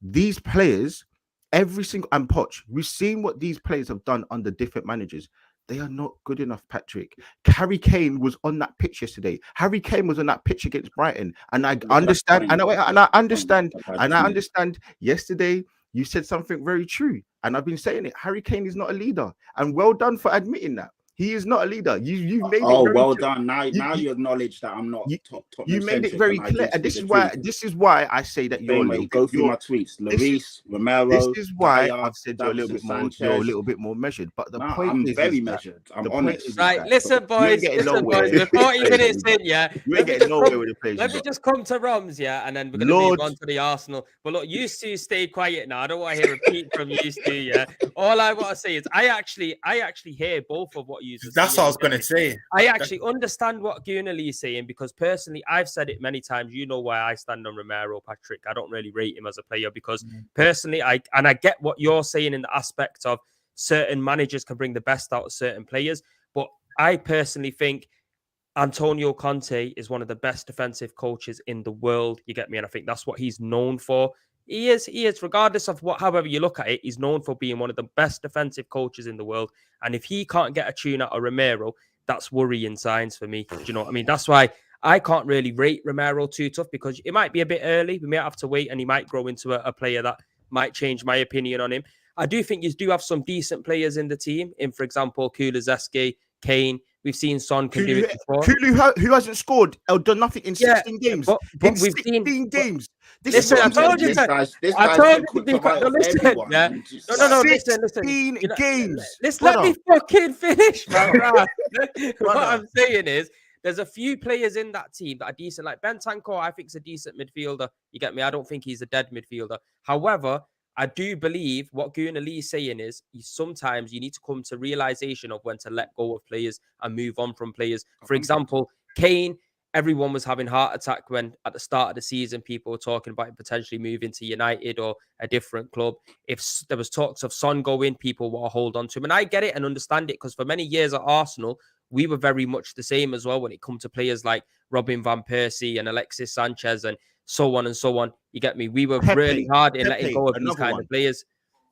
these players, every single and Poch, we've seen what these players have done under different managers. They are not good enough, Patrick. Harry Kane was on that pitch yesterday. Harry Kane was on that pitch against Brighton, and I understand. And I understand. Yesterday, you said something very true, and I've been saying it. Harry Kane is not a leader, and well done for admitting that. He is not a leader. You made it. Oh, very well clear. done. Now you acknowledge that I'm not You made it very clear. And this is why I say that you're a little bit. Go through my tweets. Lloris, Romero. This is why Dyer, I've said you're a little bit more. You're a little bit more measured. But the point I'm is, very measured. I'm honest. Right, listen, boys. Listen, boys. We're 40 minutes in, yeah. You ain't getting nowhere with the players. Let me just come to Roms, yeah, and then we're going to move on to the Arsenal. But look, you two stay quiet now. I don't want to hear a repeat from you two, yeah. All I want to say is I actually hear both of what you just. That's what I was going to say. I actually understand what Gunali is saying, because personally, I've said it many times. You know why I stand on Romero, Patrick. I don't really rate him as a player because personally, I get what you're saying in the aspect of certain managers can bring the best out of certain players. But I personally think Antonio Conte is one of the best defensive coaches in the world. You get me? And I think that's what he's known for. He is, regardless of however you look at it, he's known for being one of the best defensive coaches in the world. And if he can't get a tune out of Romero, that's worrying signs for me. Do you know what I mean? That's why I can't really rate Romero too tough, because it might be a bit early. We may have to wait, and he might grow into a player that might change my opinion on him. I do think you do have some decent players in the team. In, for example, Kulusevski, Kane. We've seen Son can do it before. Who hasn't scored or done nothing in 16 games? But in we've 16 seen games. Listen, I told you. I told you to be quick. No, listen. Yeah. No. Listen. 16 games. Let me fucking finish, man. What I'm saying is, there's a few players in that team that are decent. Like Bentancur, I think is a decent midfielder. You get me? I don't think he's a dead midfielder. However, I do believe what Gunali is saying is sometimes you need to come to realization of when to let go of players and move on from players. For example, Kane, everyone was having heart attack when at the start of the season, people were talking about him potentially moving to United or a different club. If there was talks of Son going, people will hold on to him. And I get it and understand it, because for many years at Arsenal, we were very much the same as well when it comes to players like Robin Van Persie and Alexis Sanchez and so on and so on. You get me? We were really hard in letting go of these kind of players.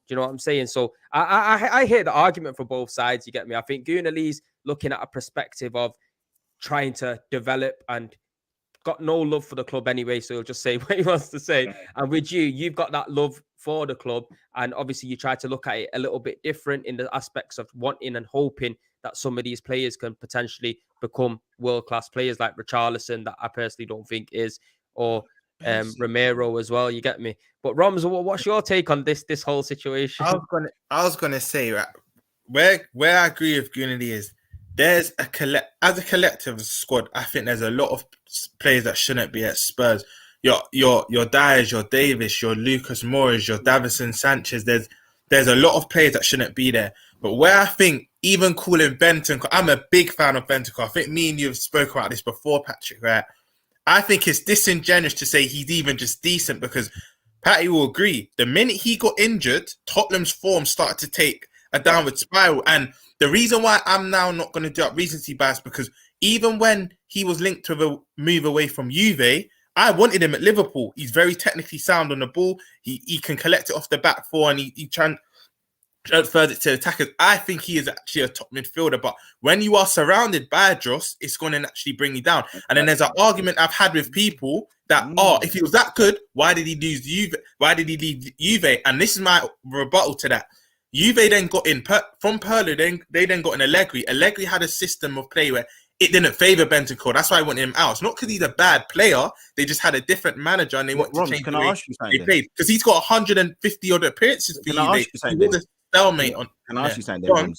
Do you know what I'm saying? So I hear the argument for both sides. You get me? I think Gunali's looking at a perspective of trying to develop and got no love for the club anyway, so he'll just say what he wants to say. And with you, you've got that love for the club, and obviously you try to look at it a little bit different in the aspects of wanting and hoping that some of these players can potentially become world-class players like Richarlison, that I personally don't think is, or Romero as well. You get me? But Roms, what's your take on this whole situation? I was gonna say, right, where I agree with Gunity is there's as a collective squad. I think there's a lot of players that shouldn't be at Spurs. Your Dyers, your Davis, your Lucas Moura, your Davison Sanchez. There's a lot of players that shouldn't be there. But where I think even calling Bentancur, I'm a big fan of Bentancur. I think me and you have spoken about this before, Patrick, right? I think it's disingenuous to say he's even just decent, because Patty will agree. The minute he got injured, Tottenham's form started to take a downward spiral. And the reason why I'm now not going to do up recency bias, because even when he was linked to a move away from Juve, I wanted him at Liverpool. He's very technically sound on the ball. He can collect it off the back four, and he transfers it to attackers. I think he is actually a top midfielder. But when you are surrounded by Dross, it's going to naturally bring you down. And then there's an argument I've had with people that, if he was that good, why did he lose Juve? Why did he leave Juve? And this is my rebuttal to that. Juve then got in from Pirlo. They then got in Allegri. Allegri had a system of play where it didn't favour Bentancur. That's why I wanted him out. It's not because he's a bad player. They just had a different manager, and they want to change the way they played. Because he's got 150 odd appearances for Juve. He was a stalemate on. Can I ask you something?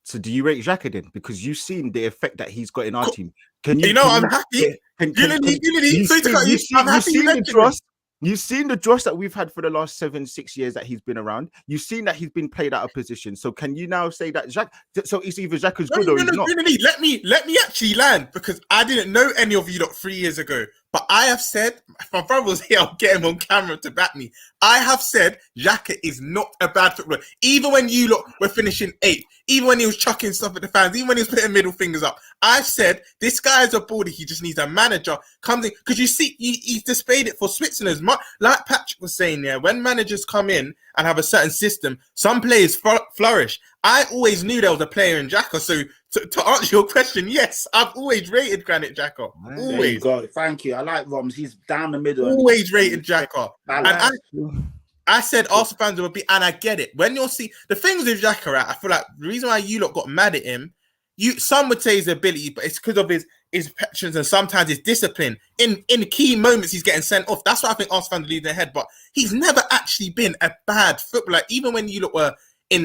So do you rate Xhaka then? Because you've seen the effect that he's got in our team. Can you? You know, can I'm you, happy. can Unity, sorry to cut you. I'm you've happy you seen the mentioned him. trust. You've seen the dross that we've had for the last 7-6 years that he's been around. You've seen that he's been played out of position. So can you now say that Xhaka? So it's either Xhaka's good or he's not. Unity, let me actually land, because I didn't know any of you lot 3 years ago. But I have said, if my brother was here, I'll get him on camera to back me. I have said Xhaka is not a bad footballer. Even when you lot were finishing 8th, even when he was chucking stuff at the fans, even when he was putting middle fingers up, I've said this guy is a baldy. He just needs a manager. Comes in, because you see, he's displayed it for Switzerland. Like Patrick was saying, yeah, when managers come in and have a certain system, some players flourish. I always knew there was a player in Xhaka. So to answer your question, yes, I've always rated Granit Xhaka. There you Always. go. Thank you. I like Roms. He's down the middle. Always rated Xhaka. Balance. And I said Arsenal fans would be, and I get it. When you'll see the things with Xhaka, right, I feel like the reason why you lot got mad at him, some would say his ability, but it's because of his passions and sometimes his discipline. In key moments, he's getting sent off. That's why I think Arsenal fans lead their head. But he's never actually been a bad footballer. Even when you lot were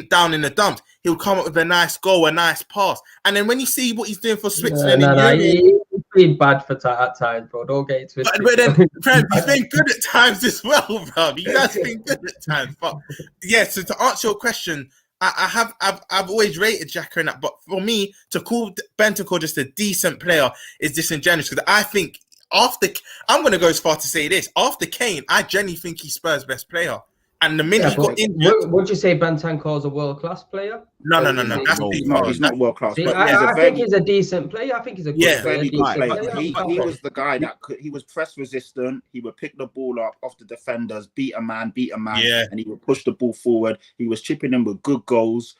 down in the dumps, he'll come up with a nice goal, a nice pass. And then when you see what he's doing for Switzerland he's been bad for at times, bro. Don't get it twisted. But then, Fred, he's been good at times as well, bro. He has been good at times. But yeah, so to answer your question, I've always rated Xhaka in that. But for me, to call Bentancur just a decent player is disingenuous, because I think I'm going to go as far to say this. After Kane, I genuinely think he's Spurs' best player. And the minute he got injured, would you say Bentancur is a world-class player? No. He's not world-class. See, I think he's a decent player. I think he's a good very good player. player. He was the guy that he was press resistant. He would pick the ball up off the defenders, beat a man, and he would push the ball forward. He was chipping in with good goals,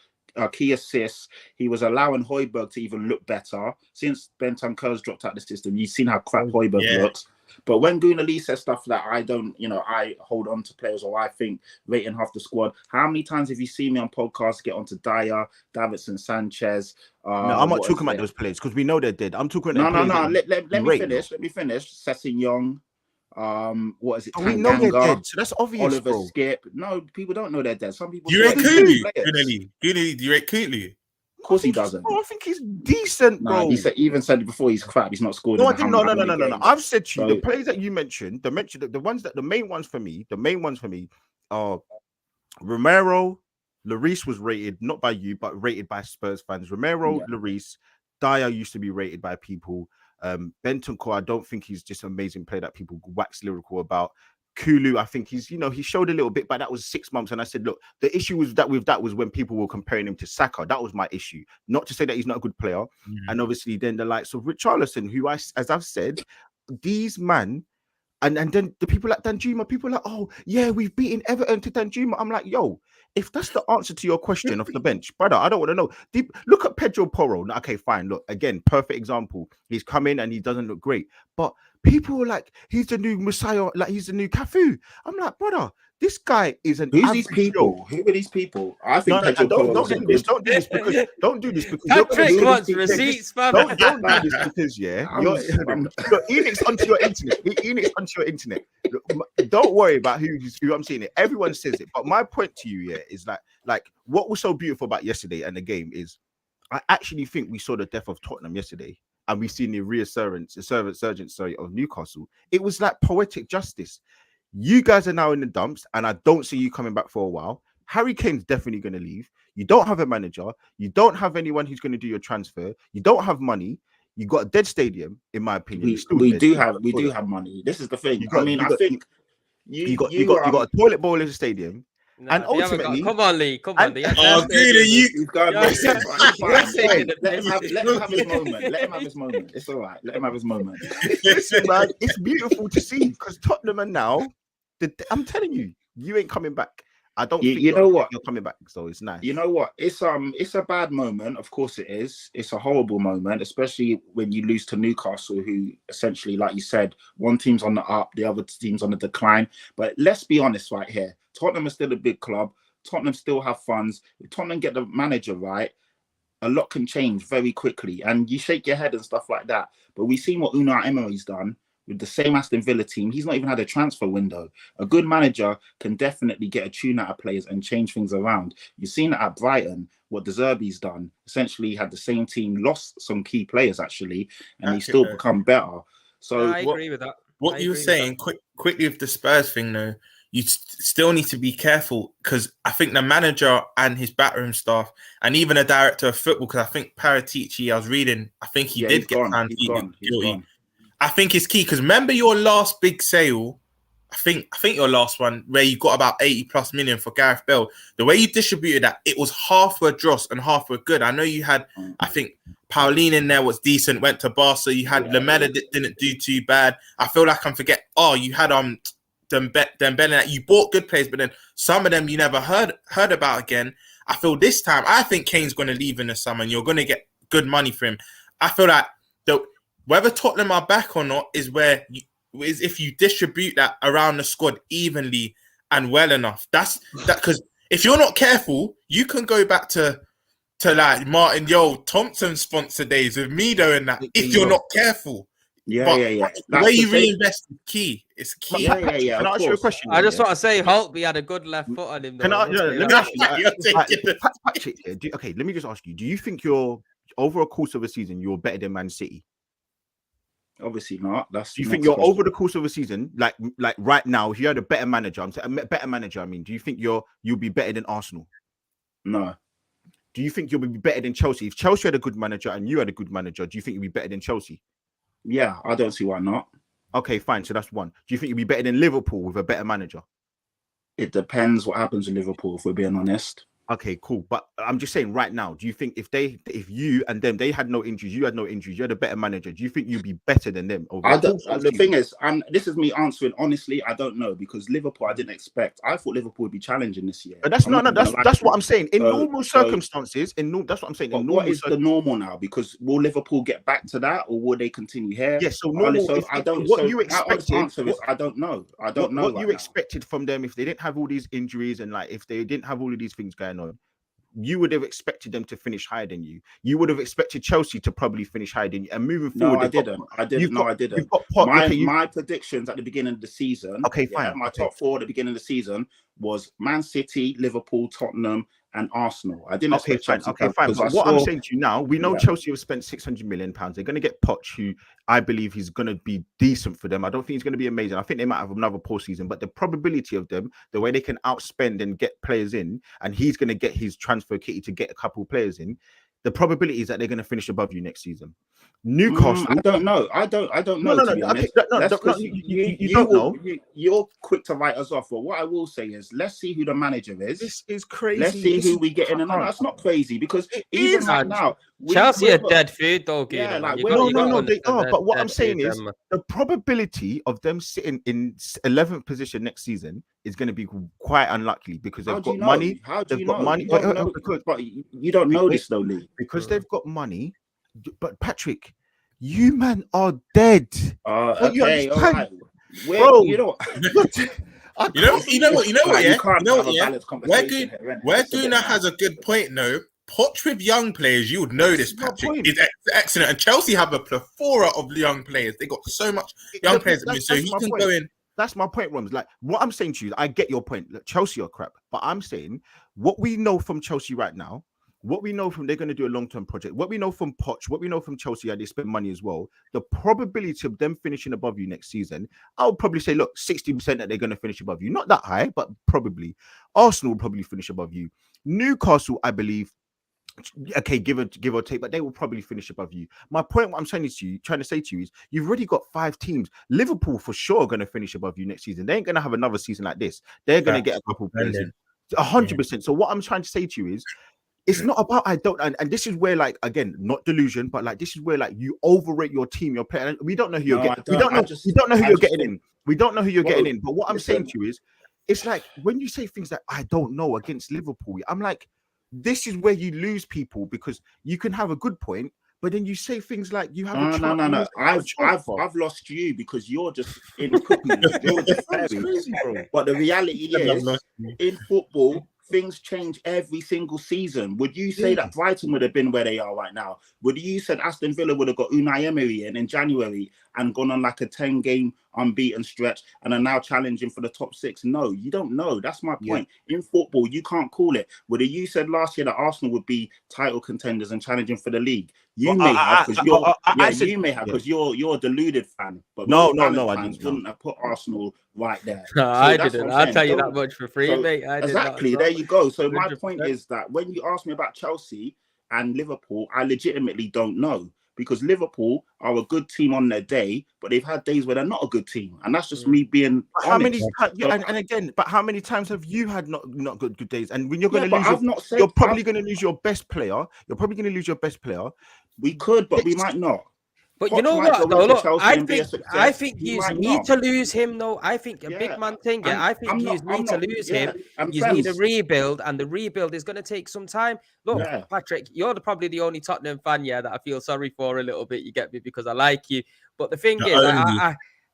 key assists. He was allowing Højbjerg to even look better. Since Bentancur's dropped out of the system, you've seen how crap Højbjerg looks. But when Gunnar Lee says stuff that I don't, I hold on to players, or I think rating half the squad. How many times have you seen me on podcasts get onto Dyer, Davidson, Sanchez? No, I'm not talking about those players because we know they're dead. I'm talking about no. Let me finish. Let me finish. Sessin Young. What is it? We know they're dead, so that's obvious. Oliver Skip. No, people don't know they're dead. Some people. You rate Cooley? Do you rate Cooley? Of course he doesn't. I think he's decent, bro. He even said before he's crap. He's not scored. No, I didn't. No. I've said to you the players that you mentioned. The main ones for me are Romero. Lloris was rated not by you, but rated by Spurs fans. Romero, Lloris, Dyer used to be rated by people. Bentancur, I don't think he's just an amazing player that people wax lyrical about. Kulu, I think he's, he showed a little bit, but that was 6 months. And I said, look, the issue was that was when people were comparing him to Saka. That was my issue. Not to say that he's not a good player. And obviously then the likes of Richarlison, who as I've said, these man, and then the people like Danjuma, people are like, oh yeah, we've beaten Everton to Danjuma. I'm like, yo, if that's the answer to your question off the bench, brother, I don't want to know. Look at Pedro Porro. Okay, fine. Look, again, perfect example. He's come in and he doesn't look great, but people are like, he's the new Messiah, like he's the new Cafu. I'm like, brother, this guy is an. Who's these people? Who are these people? I think don't do this. Don't do this because Patrick wants receipts, fam. Don't do this because Enix onto your internet. Enix onto your internet. Look, don't worry about who I'm seeing it. Everyone says it, but my point to you, is like what was so beautiful about yesterday and the game is, I actually think we saw the death of Tottenham yesterday. And we've seen the resurgence of Newcastle. It was like poetic justice. You guys are now in the dumps, and I don't see you coming back for a while. Harry Kane's definitely going to leave. You don't have a manager. You don't have anyone who's going to do your transfer. You don't have money. You got a dead stadium, in my opinion. We do have money. This is the thing. I think you got a toilet bowl in the stadium. Nah, and ultimately, come on, Lee. Let him have his moment. Let him have his moment. It's all right. Let him have his moment. Listen, man, it's beautiful to see because Tottenham are now. I'm telling you, you ain't coming back. I don't think you're coming back, so it's nice. You know what? It's a bad moment. Of course it is. It's a horrible moment, especially when you lose to Newcastle, who essentially, like you said, one team's on the up, the other team's on the decline. But let's be honest right here. Tottenham is still a big club. Tottenham still have funds. If Tottenham get the manager right, a lot can change very quickly. And you shake your head and stuff like that. But we've seen what Unai Emery's done. with the same Aston Villa team. He's not even had a transfer window. A good manager can definitely get a tune out of players and change things around. You've seen that at Brighton, what De Zerbi's done. Essentially, he had the same team, lost some key players actually, and he's still become better. So I agree with that. What you were saying, quickly with the Spurs thing, though, you still need to be careful because I think the manager and his backroom staff, and even a director of football, because I think Paratici, I was reading, I think he did get found guilty. I think it's key because remember your last big sale, I think your last one where you got about 80+ million for Gareth Bale. The way you distributed that, it was half were dross and half were good. I know you had, I think Pauline in there was decent, went to Barca. You had Lamela didn't do too bad. I feel like I'm forget. Oh, you had Dembele. You bought good players, but then some of them you never heard about again. I feel this time, I think Kane's going to leave in the summer, and you're going to get good money for him. I feel like whether Tottenham are back or not is if you distribute that around the squad evenly and well enough. That's because if you're not careful, you can go back to like Martin Thompson sponsor days with Mido and that. If you're not careful, yeah. The way you reinvest is key. It's key. Yeah. Can I ask you a question? I just want to say, Holtby had a good left foot on him. Though. Let me ask you, Patrick, okay, let me just ask you: do you think you're over a course of a season you're better than Man City? Obviously not. Do you think you're over the course of a season, like right now, if you had a better manager? I'm saying a better manager. I mean, do you think you'll be better than Arsenal? No. Do you think you'll be better than Chelsea? If Chelsea had a good manager and you had a good manager, do you think you'll be better than Chelsea? Yeah, I don't see why not. Okay, fine. So that's one. Do you think you'll be better than Liverpool with a better manager? It depends what happens in Liverpool, if we're being honest. Okay, cool. But I'm just saying right now, do you think if you and them, they had no injuries, you had no injuries, you had a better manager, do you think you'd be better than them? The thing is, and this is me answering honestly, I don't know, because Liverpool, I didn't expect. I thought Liverpool would be challenging this year. But that's what I'm saying. In normal circumstances, that's what I'm saying. What is the normal now? Because will Liverpool get back to that, or will they continue here? Yes. So normal. I don't. What you expected? Answer is I don't know. I don't know what you expected from them if they didn't have all these injuries and like if they didn't have all of these things going on. You would have expected them to finish higher than you. You would have expected Chelsea to probably finish higher than you. And moving forward, I didn't. My predictions at the beginning of the season. Okay, fine. My top four at the beginning of the season was Man City, Liverpool, Tottenham, and Arsenal. I didn't expect Chelsea. Okay, fine. But what I'm saying to you now, we know Chelsea have spent £600 million. They're going to get Poch, who I believe he's going to be decent for them. I don't think he's going to be amazing. I think they might have another poor season, but the probability of them, the way they can outspend and get players in, and he's going to get his transfer kitty to get a couple players in, the probability is that they're going to finish above you next season. Newcastle. I don't know. I don't know. To be honest. You don't know. You're quick to write us off. But what I will say is, let's see who the manager is. This is crazy. Let's see who we get in. And that's not crazy because even right now, Chelsea are dead food, though. Yeah, no, they are. But what I'm saying is, the probability of them sitting in 11th position next season is going to be quite unlikely because they've got money. They've got money. But you don't know this, though, Lee. Because they've got money. But Patrick, you man are dead. Okay, all right. Bro, you know what? Where Guna has a good point, though. Poch with young players, you would know this, Patrick, is excellent. And Chelsea have a plethora of young players. They got so much young players. So he can go in. That's my point, Roms. Like, what I'm saying to you, I get your point. Like, Chelsea are crap. But I'm saying what we know from Chelsea right now, what we know from they're going to do a long-term project, what we know from Poch, what we know from Chelsea, they spend money as well. The probability of them finishing above you next season, I'll probably say, look, 60% that they're going to finish above you. Not that high, but probably. Arsenal will probably finish above you. Newcastle, I believe, okay, give or take, but they will probably finish above you. My point, what I'm trying to say to you is, you've already got 5 teams. Liverpool for sure are going to finish above you next season. They ain't going to have another season like this. They're going to get a couple players in. 100%. So what I'm trying to say to you is, it's not about and this is where, like, again, not delusion, but like this is where like you overrate your team, your player. We don't know who you're getting. We don't know who you're getting in. We don't know who you're getting in. But what I'm saying to you is, it's like when you say things like I don't know against Liverpool, I'm like, this is where you lose people because you can have a good point, but then you say things like you have no. I've lost you because you're just in cooking. You're just crazy, bro. But the reality is, in football, things change every single season. Would you say that Brighton would have been where they are right now? Would you said Aston Villa would have got Unai Emery in January and gone on like a 10-game unbeaten stretch and are now challenging for the top 6? No, you don't know. That's my point. In football, you can't call it. Whether you said last year that Arsenal would be title contenders and challenging for the league, you may have because you're a deluded fan. But No, Valentine's I didn't. wouldn't have put Arsenal right there. No, So I that's didn't. what I'm I'll tell you saying. that much for free, mate. I did not. Exactly. There you go. So my 100%. point is that when you ask me about Chelsea and Liverpool, I legitimately don't know. Because Liverpool are a good team on their day, but they've had days where they're not a good team, and that's just me being honest. How many? And again, but how many times have you had not good days? And when you're going to lose, you're probably going to lose your best player. You're probably going to lose your best player. We could, but we might not. But you know what, though? Look, I think you need to lose him, though. I think a big man thing. Yeah, I think you need to lose him. You need a rebuild, and the rebuild is going to take some time. Look, Patrick, you're probably the only Tottenham fan, that I feel sorry for a little bit. You get me, because I like you. But the thing is,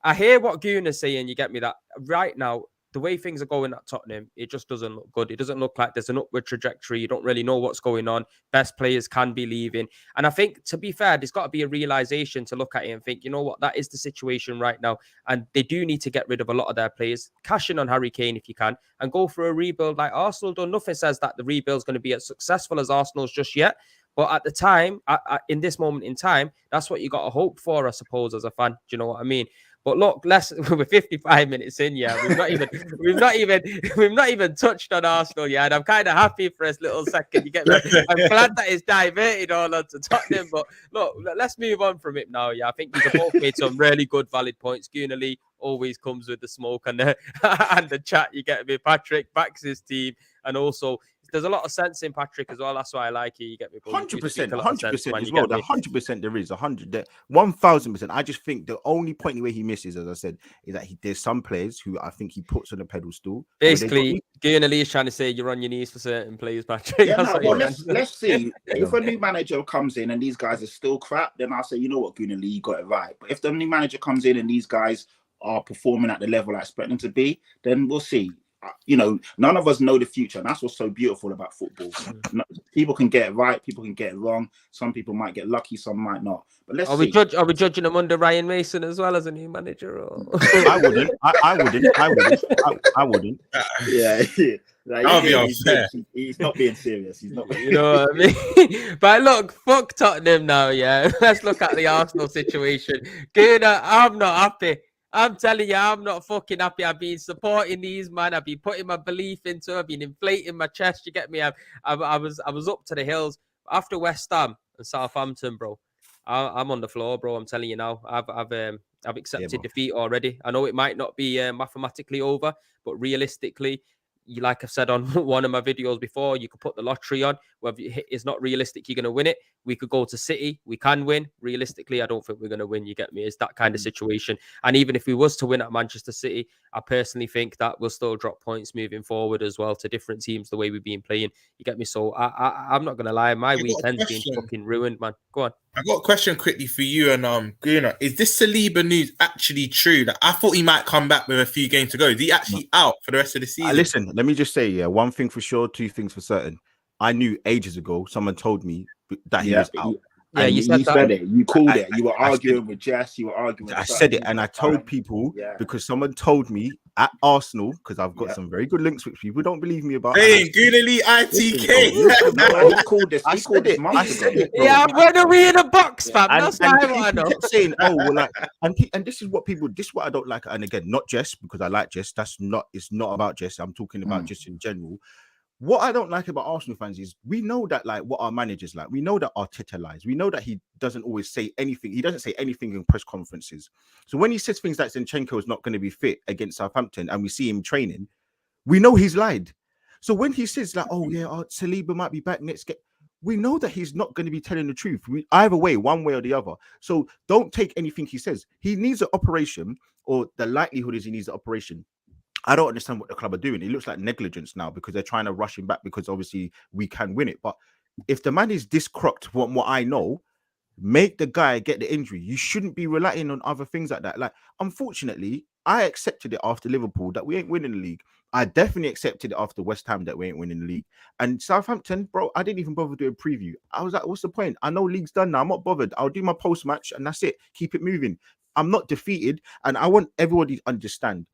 I hear what Guna's saying. You get me, that right now, the way things are going at Tottenham, it just doesn't look good. It doesn't look like there's an upward trajectory. You don't really know what's going on. Best players can be leaving. And I think, to be fair, there's got to be a realization to look at it and think, you know what, that is the situation right now. And they do need to get rid of a lot of their players. Cash in on Harry Kane if you can, and go for a rebuild like Arsenal done. Nothing says that the rebuild's going to be as successful as Arsenal's just yet. But at the time, in this moment in time, that's what you got to hope for, I suppose, as a fan. Do you know what I mean? But look, we're 55 minutes in, we've not even touched on Arsenal yet. And I'm kind of happy for a little second. You get me? I'm glad that it's diverted all onto Tottenham. But look, let's move on from it now. Yeah, I think you've both made some really good, valid points. Gunnar always comes with the smoke and the chat. You get me? Patrick backs his team, and also there's a lot of sense in Patrick as well. That's why I like you. You get me? 100%, 100% as well. 100% there is 100, 1,000%. I just think the only point where he misses, as I said, is that there's some players who I think he puts on a pedestal. Basically, Gunnar is trying to say you're on your knees for certain players, Patrick. Yeah, let's see. If a new manager comes in and these guys are still crap, then I'll say, you know what, Gunnar, you got it right. But if the new manager comes in and these guys are performing at the level I expect them to be, then we'll see. None of us know the future, and that's what's so beautiful about football. People can get it right, people can get it wrong. Some people might get lucky, some might not. But let's see. Are we judging him under Ryan Mason as well as a new manager? Or? I wouldn't. I wouldn't. Yeah. That'll be unfair. He's not being serious. He's not. You know what I mean? But look, fuck Tottenham now. Yeah, let's look at the Arsenal situation. Gunnar, I'm not happy. I'm telling you, I'm not fucking happy. I've been supporting these, man. I've been putting my belief into it. I've been inflating my chest. You get me? I was up to the hills after West Ham and Southampton, bro. I'm on the floor, bro. I'm telling you now. I've accepted defeat already. I know it might not be mathematically over, but realistically, like I've said on one of my videos before, you could put the lottery on. Whether it's not realistic, you're going to win it. We could go to City. We can win. Realistically, I don't think we're going to win. You get me? It's that kind of situation. And even if we was to win at Manchester City, I personally think that we'll still drop points moving forward as well to different teams the way we've been playing. You get me? So I'm not going to lie. My weekend's been fucking ruined, man. Go on. I got a question quickly for you and Gunnar. Is this Saliba news actually true? That I thought he might come back with a few games to go. Is he actually out for the rest of the season? Listen, let me just say, one thing for sure, two things for certain. I knew ages ago, someone told me that he was out. Yeah, you said it. You called it. You were arguing with Jess. You were arguing. I said it, and I told people because someone told me at Arsenal, because I've got some very good links which people don't believe me about. Hey, Gunnar ITK. He called this. I said it. Yeah, when are we in a box, fam? That's why I know. Saying, and this is what people. This is what I don't like. And again, not Jess, because I like Jess. It's not about Jess. I'm talking about just in general. What I don't like about Arsenal fans is we know that, like, what our manager's like. We know that Arteta lies. We know that he doesn't always say anything. He doesn't say anything in press conferences. So when he says things like Zinchenko is not going to be fit against Southampton and we see him training, we know he's lied. So when he says like, Saliba might be back next game, we know that he's not going to be telling the truth. Either way, one way or the other. So don't take anything he says. He needs an operation, or the likelihood is he needs an operation. I don't understand what the club are doing. It looks like negligence now because they're trying to rush him back because obviously we can win it. But if the man is this crocked from what I know, make the guy get the injury. You shouldn't be relying on other things like that. Like, unfortunately, I accepted it after Liverpool that we ain't winning the league. I definitely accepted it after West Ham that we ain't winning the league. And Southampton, bro, I didn't even bother doing a preview. I was like, what's the point? I know league's done now. I'm not bothered. I'll do my post-match and that's it. Keep it moving. I'm not defeated, and I want everybody to understand.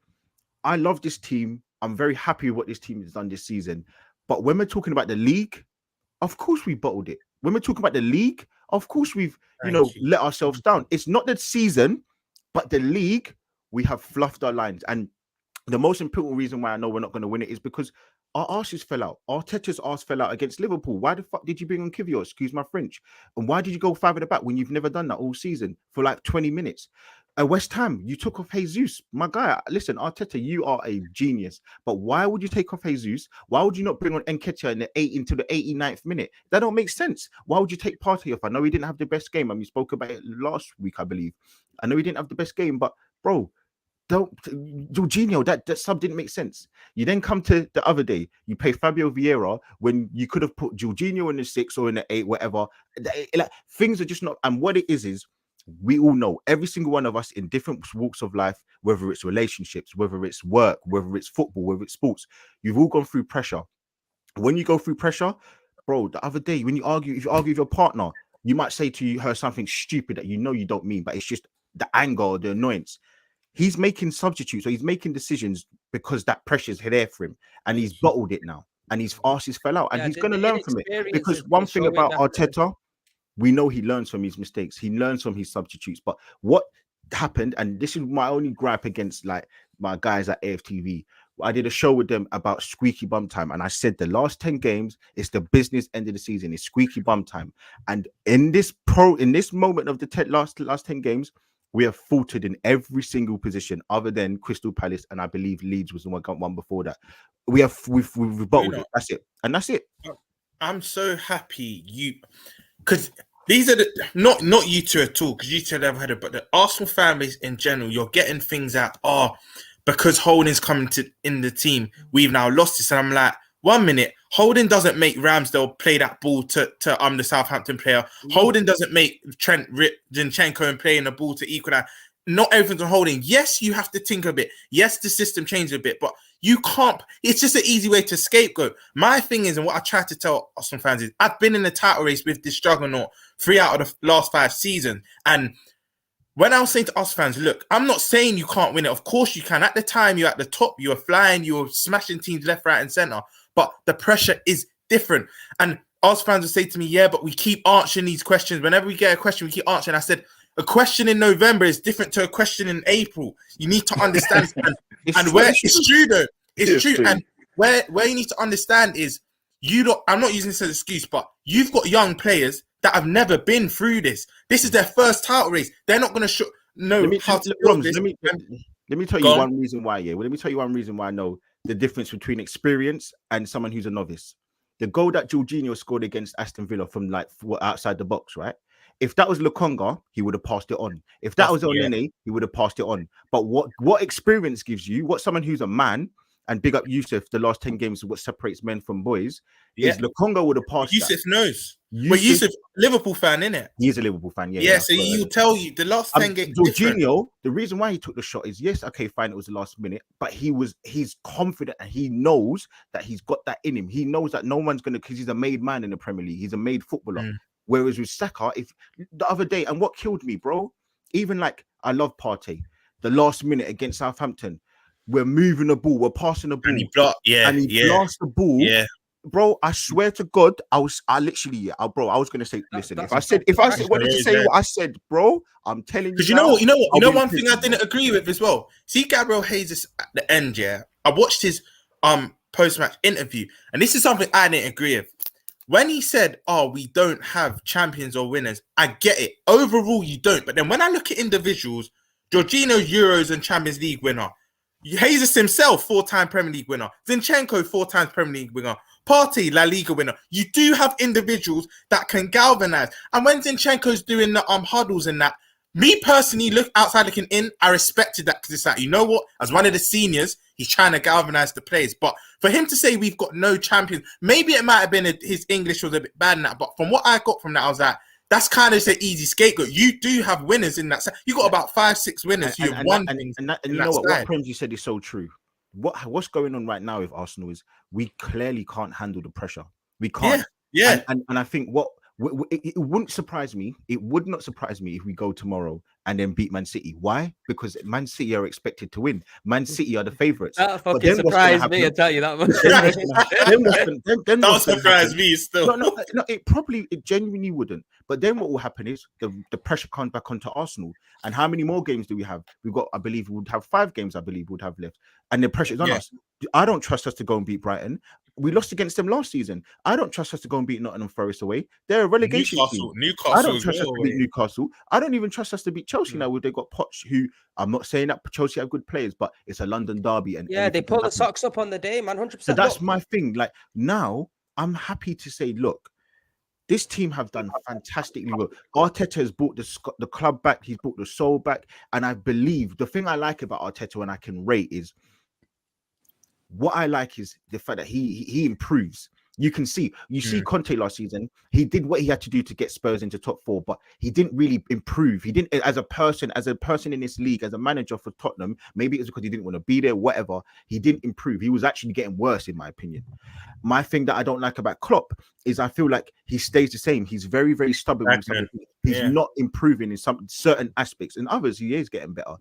I love this team. I'm very happy with what this team has done this season. But when we're talking about the league, of course we bottled it. When we're talking about the league, of course we've Thank you. let ourselves down. It's not the season, but the league, we have fluffed our lines. And the most important reason why I know we're not going to win it is because our arses fell out. Arteta's arse fell out against Liverpool. Why the fuck did you bring on Kivior? Excuse my French. And why did you go 5 at the back when you've never done that all season for like 20 minutes? At West Ham, you took off Jesus. My guy, listen, Arteta, you are a genius. But why would you take off Jesus? Why would you not bring on Nketiah into the 89th minute? That don't make sense. Why would you take Partey off? I know he didn't have the best game, and we spoke about it last week, I believe. I know he didn't have the best game, but bro, Jorginho, that sub didn't make sense. You then come to the other day, you pay Fabio Vieira when you could have put Jorginho in the 6 or in the 8, whatever. Like, things are just not. And what it is we all know, every single one of us in different walks of life, whether it's relationships, whether it's work, whether it's football, whether it's sports, you've all gone through pressure. When you go through pressure, bro, the other day when if you argue with your partner, you might say to her something stupid that you don't mean, but it's just the anger or the annoyance. He's making substitutes, or he's making decisions because that pressure's there for him, and he's bottled it now, and his arses fell out, and he's going to learn from it. Because one thing about Arteta, we know he learns from his mistakes, he learns from his substitutes. But what happened, and this is my only gripe against like my guys at AFTV, I did a show with them about squeaky bum time, and I said the last 10 games, it's the business end of the season, it's squeaky bum time. And in this moment of the last 10 games, we have faltered in every single position other than Crystal Palace, and I believe Leeds was the one before that. We've bottled it. That's it. And that's it. I'm so happy because these are not you two at all, because you two never had it, but the Arsenal families in general, you're getting things out, because Holding's coming in the team, we've now lost this. And I'm like, 1 minute, Holding doesn't make Ramsdale play that ball to the Southampton player. Holding doesn't make Trent Zinchenko and playing the ball to equal that. Not everything's on Holding. Yes, you have to tinker a bit. Yes, the system changed a bit, but you can't. It's just an easy way to scapegoat. My thing is, and what I try to tell Arsenal fans is, I've been in the title race with this juggernaut 3 out of the last 5 seasons. And when I was saying to us fans, look, I'm not saying you can't win it. Of course you can. At the time, you're at the top. You were flying. You were smashing teams left, right, and centre. But the pressure is different. And us fans will say to me, yeah, but we keep answering these questions. Whenever we get a question, we keep answering. I said, a question in November is different to a question in April. You need to understand. It's true, though. It's true. And where you need to understand is, I'm not using this as an excuse, but you've got young players that have never been through this. This is their first title race. They're not going to know how to build this. Let me tell you one reason why. Yeah, well, let me tell you one reason why I know the difference between experience and someone who's a novice. The goal that Jorginho scored against Aston Villa from like outside the box, right? If that was Lukonga, he would have passed it on. If that was Stellini, he would have passed it on. But what experience gives you, what someone who's a man, and big up Yusuf, the last 10 games, what separates men from boys, is Lukonga would have passed. Yusuf knows. But Yusuf, Liverpool fan, innit? He's a Liverpool fan, yeah. Yeah, so he'll tell you the last 10 games. Jorginho, the reason why he took the shot is, yes, okay, fine, it was the last minute, but he's confident and he knows that he's got that in him. He knows that no one's gonna, because he's a made man in the Premier League, he's a made footballer. Whereas with Saka, if the other day, and what killed me, bro, even like I love Partey, the last minute against Southampton, we're moving the ball, we're passing the ball, and he blasts the ball. Yeah. Bro, I swear to God, I was gonna say, listen, if I wanted to say what I said, bro, I'm telling you. Because you know what, one thing I didn't agree with as well. See, Gabriel Jesus at the end, yeah. I watched his post-match interview, and this is something I didn't agree with. When he said, we don't have champions or winners, I get it. Overall, you don't. But then when I look at individuals, Jorginho, Euros and Champions League winner. Jesus himself, 4-time Premier League winner. Zinchenko, 4 times Premier League winner. Partey, La Liga winner. You do have individuals that can galvanize. And when Zinchenko's doing the huddles and that, me personally, outside looking in, I respected that, because it's like, you know what? As one of the seniors, he's trying to galvanize the players. But for him to say we've got no champions, maybe it might have been his English was a bit bad in that. But from what I got from that, I was like, that's kind of an easy scapegoat. You do have winners in that. You got about 5-6 winners who have won. And you know what Prem, you said is so true. What's going on right now with Arsenal is we clearly can't handle the pressure. We can't. Yeah. And I think it wouldn't surprise me. It would not surprise me if we go tomorrow and then beat Man City. Why? Because Man City are expected to win. Man City are the favourites. That But fucking then what's gonna surprised me, I happen? tell you that much. Then That what's gonna surprised happen? me still. No, it genuinely wouldn't. But then what will happen is the pressure comes back onto Arsenal. And how many more games do we have? We've got, I believe, we would have 5 games. I believe we'd have left, and the pressure is on us. I don't trust us to go and beat Brighton. We lost against them last season. I don't trust us to go and beat Nottingham Forest away. They're a relegation team. I don't trust us to beat Newcastle. I don't even trust us to beat Chelsea now. They've got Poch, who I'm not saying that Chelsea have good players, but it's a London derby, and yeah, they pull the socks up on the day, man. 100%. So that's my thing. Like now, I'm happy to say, look, this team have done fantastically well. Arteta has brought the club back. He's brought the soul back, and I believe the thing I like about Arteta and I can rate is. What I like is the fact that he improves. You can see, Conte last season, he did what he had to do to get Spurs into top 4, but he didn't really improve. He didn't, as a person in this league, as a manager for Tottenham, maybe it's because he didn't want to be there, whatever. He didn't improve. He was actually getting worse, in my opinion. My thing that I don't like about Klopp is I feel like he stays the same. He's very, very stubborn with something. He's not improving in some certain aspects. In others, he is getting better.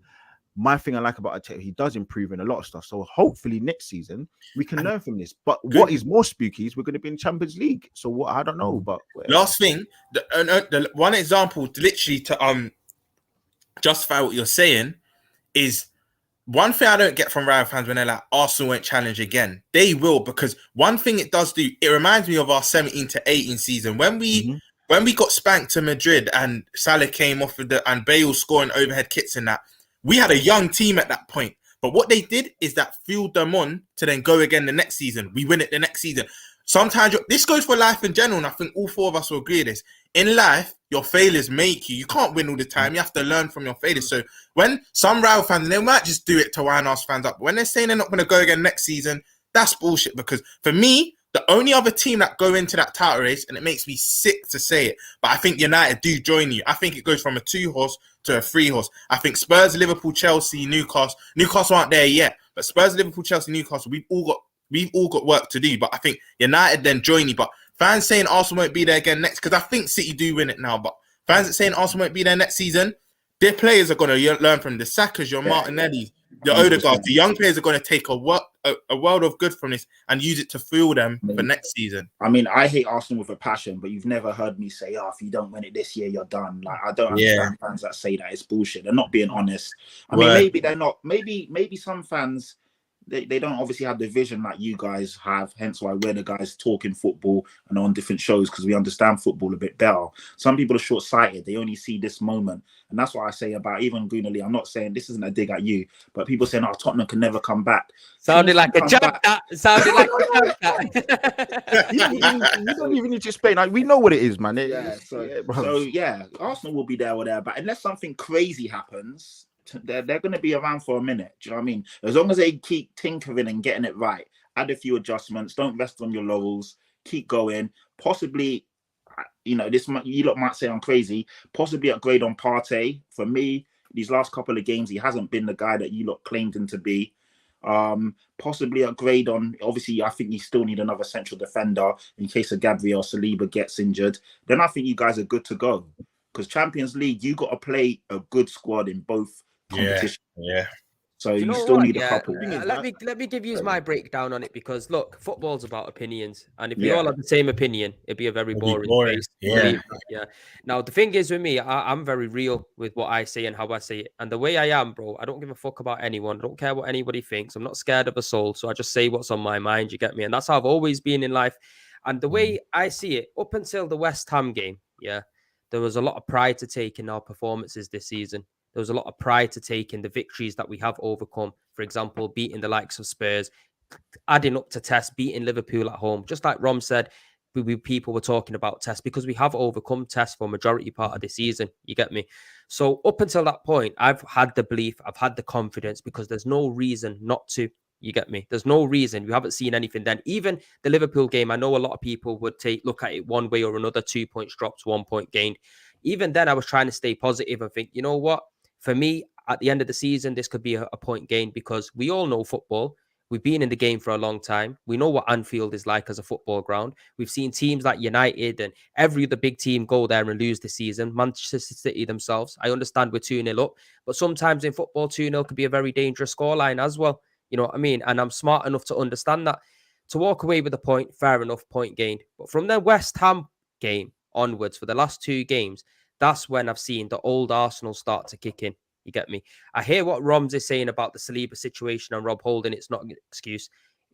My thing I like about Arteta, he does improve in a lot of stuff. So hopefully next season we can learn from this. But what is more spooky is we're going to be in Champions League. So what? I don't know. But last thing, the one example, literally to justify what you're saying, is one thing I don't get from Real fans when they're like Arsenal won't challenge again. They will, because one thing it does do, it reminds me of our 17 to 18 season when we got spanked to Madrid and Salah came off with and Bale scoring overhead kicks and that. We had a young team at that point, but what they did is that fueled them on to then go again the next season. We win it the next season. Sometimes this goes for life in general, and I think all 4 of us will agree with this. In life, your failures make you. You can't win all the time. You have to learn from your failures. So when some Real fans, they might just do it to wind us fans up. But when they're saying they're not going to go again next season, that's bullshit. Because for me, the only other team that go into that title race, and it makes me sick to say it, but I think United do join you. I think it goes from a 2-horse to a 3-horse. I think Spurs, Liverpool, Chelsea, Newcastle aren't there yet, but Spurs, Liverpool, Chelsea, Newcastle, we've all got work to do. But I think United then join you. But fans saying Arsenal won't be there again next, because I think City do win it now, but fans that saying Arsenal won't be there next season, their players are going to learn from the Sakas, your Martinelli, the Odegaard. The young players are going to take a world of good from this and use it to fuel them for next season. I mean, I hate Arsenal with a passion, but you've never heard me say, if you don't win it this year, you're done. Like, I don't understand fans that say that. It's bullshit. They're not being honest. I mean, maybe they're not. Maybe some fans, they don't obviously have the vision like you guys have. Hence why we're the guys talking football and on different shows, because we understand football a bit better. Some people are short-sighted. They only see this moment. And that's what I say about even Greenerly. I'm not saying this isn't a dig at you, but people saying, Tottenham can never come back. Sounded like a joke. Sounded like a joke. You don't even need to explain. Like, we know what it is, man. Arsenal will be there or there. But unless something crazy happens, they're going to be around for a minute. Do you know what I mean? As long as they keep tinkering and getting it right, add a few adjustments, don't rest on your laurels, keep going. Possibly, you lot might say I'm crazy, possibly upgrade on Partey. For me, these last couple of games, he hasn't been the guy that you lot claimed him to be. Possibly upgrade on, obviously, I think you still need another central defender in case of Gabriel Saliba gets injured. Then I think you guys are good to go. Because Champions League, you got to play a good squad in both competitions. Yeah. So you still need a couple. Let me give you my breakdown on it, because look, football's about opinions, and if we all had the same opinion, it'd be a very boring space. Yeah. Now the thing is with me, I'm very real with what I say and how I say it, and the way I am, bro. I don't give a fuck about anyone. I don't care what anybody thinks. I'm not scared of a soul, so I just say what's on my mind. You get me? And that's how I've always been in life. And the way I see it, up until the West Ham game, there was a lot of pride to take in our performances this season. There was a lot of pride to take in the victories that we have overcome. For example, beating the likes of Spurs, adding up to Test, beating Liverpool at home. Just like Rom said, people were talking about Test, because we have overcome Test for a majority part of the season. You get me? So up until that point, I've had the belief, I've had the confidence, because there's no reason not to. You get me? There's no reason. We haven't seen anything then. Even the Liverpool game, I know a lot of people would look at it one way or another, 2 points dropped, 1 point gained. Even then, I was trying to stay positive and think, you know what? For me, at the end of the season, this could be a point gained, because we all know football. We've been in the game for a long time. We know what Anfield is like as a football ground. We've seen teams like United and every other big team go there and lose this season. Manchester City themselves. I understand we're 2-0 up, but sometimes in football, 2-0 could be a very dangerous scoreline as well. You know what I mean? And I'm smart enough to understand that. To walk away with a point, fair enough, point gained. But from the West Ham game onwards, for the last 2 games, that's when I've seen the old Arsenal start to kick in. You get me? I hear what Roms is saying about the Saliba situation and Rob Holding. It's not an excuse.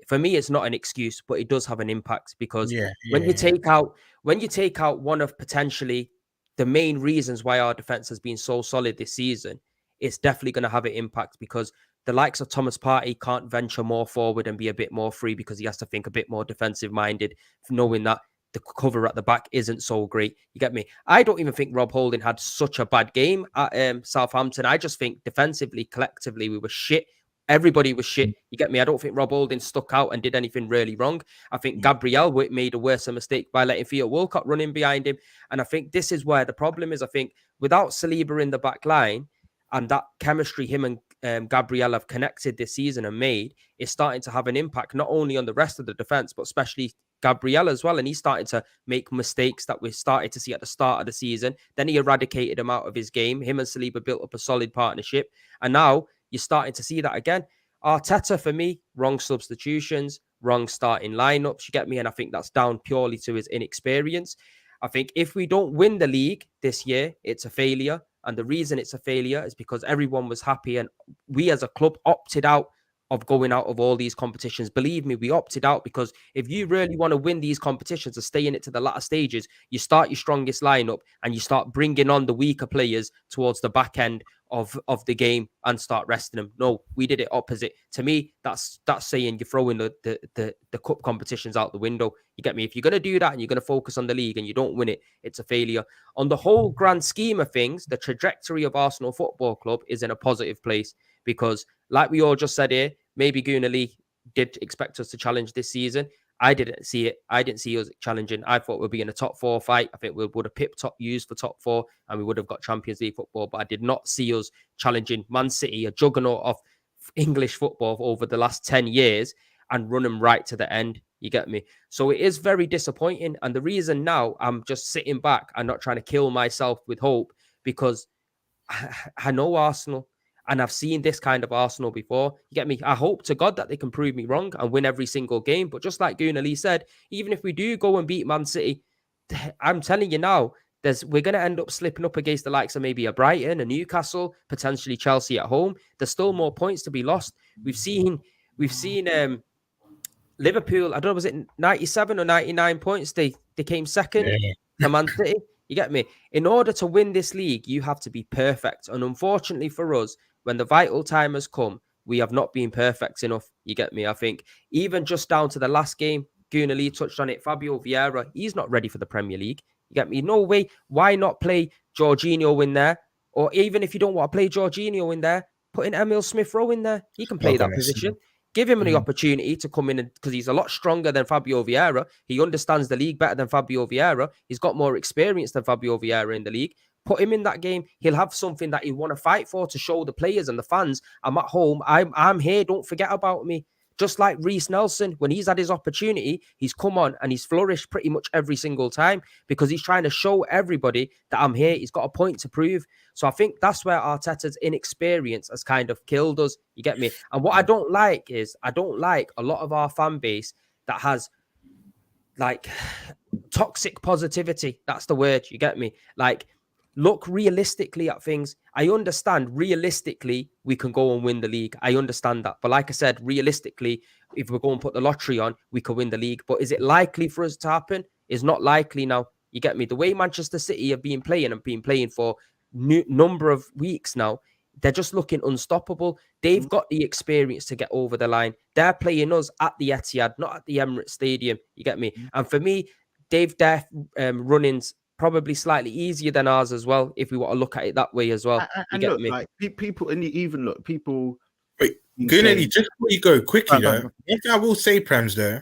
For me, it's not an excuse, but it does have an impact because when you take out one of potentially the main reasons why our defense has been so solid this season, it's definitely going to have an impact because the likes of Thomas Partey can't venture more forward and be a bit more free because he has to think a bit more defensive minded, knowing that the cover at the back isn't so great. You get me? I don't even think Rob Holding had such a bad game at Southampton. I just think defensively, collectively, we were shit. Everybody was shit. You get me? I don't think Rob Holding stuck out and did anything really wrong. I think Gabriel made a worse mistake by letting Theo Walcott run in behind him. And I think this is where the problem is. I think without Saliba in the back line and that chemistry him and Gabriel have connected this season and made, is starting to have an impact, not only on the rest of the defense, but especially Gabriel as well. And he's starting to make mistakes that we started to see at the start of the season. Then he eradicated him out of his game. Him and Saliba built up a solid partnership. And now you're starting to see that again. Arteta, for me, wrong substitutions, wrong starting lineups. You get me? And I think that's down purely to his inexperience. I think if we don't win the league this year, it's a failure. And the reason it's a failure is because everyone was happy and we as a club opted out of going out of all these competitions. Believe me, we opted out because if you really want to win these competitions and stay in it to the latter stages, you start your strongest lineup and you start bringing on the weaker players towards the back end of the game and start resting them. No, we did it opposite. To me, that's saying you're throwing the cup competitions out the window. You get me? If you're going to do that and you're going to focus on the league and you don't win it, it's a failure. On the whole grand scheme of things, the trajectory of Arsenal Football Club is in a positive place because, like we all just said here, maybe Gunali did expect us to challenge this season. I didn't see it. I didn't see us challenging. I thought we'd be in a top 4 fight. I think we would have pipped top used for top 4 and we would have got Champions League football. But I did not see us challenging Man City, a juggernaut of English football over the last 10 years and run them right to the end. You get me? So it is very disappointing. And the reason now I'm just sitting back and not trying to kill myself with hope because I know Arsenal. And I've seen this kind of Arsenal before. You get me? I hope to God that they can prove me wrong and win every single game. But just like Gunali said, even if we do go and beat Man City, I'm telling you now, we're going to end up slipping up against the likes of maybe a Brighton, a Newcastle, potentially Chelsea at home. There's still more points to be lost. We've seen Liverpool, I don't know, was it 97 or 99 points? They came second to Man City. You get me? In order to win this league, you have to be perfect. And unfortunately for us, when the vital time has come, we have not been perfect enough. You get me? I think even just down to the last game, Gunali touched on it. Fabio Vieira, he's not ready for the Premier League. You get me? No way. Why not play Jorginho in there? Or even if you don't want to play Jorginho in there, put in Emil Smith-Rowe in there. He can play that position. Give him the opportunity to come in because he's a lot stronger than Fabio Vieira. He understands the league better than Fabio Vieira. He's got more experience than Fabio Vieira in the league. Put him in that game. He'll have something that he'll want to fight for to show the players and the fans, I'm at home. I'm here. Don't forget about me. Just like Reece Nelson, when he's had his opportunity, he's come on and he's flourished pretty much every single time because he's trying to show everybody that I'm here. He's got a point to prove. So I think that's where Arteta's inexperience has kind of killed us. You get me? And what I don't like is I don't like a lot of our fan base that has like toxic positivity. That's the word. You get me? Like, look realistically at things. I understand realistically we can go and win the league. I understand that. But like I said, realistically, if we're going to put the lottery on, we could win the league. But is it likely for us to happen? It's not likely now. You get me? The way Manchester City have been playing for number of weeks now, they're just looking unstoppable. They've got the experience to get over the line. They're playing us at the Etihad, not at the Emirates Stadium. You get me? And for me, their run-ins probably slightly easier than ours as well, if we want to look at it that way as well. You get me? Like people, and even look, people. Wait, Gunali, just before you go quickly though, one thing I will say, Prams, though,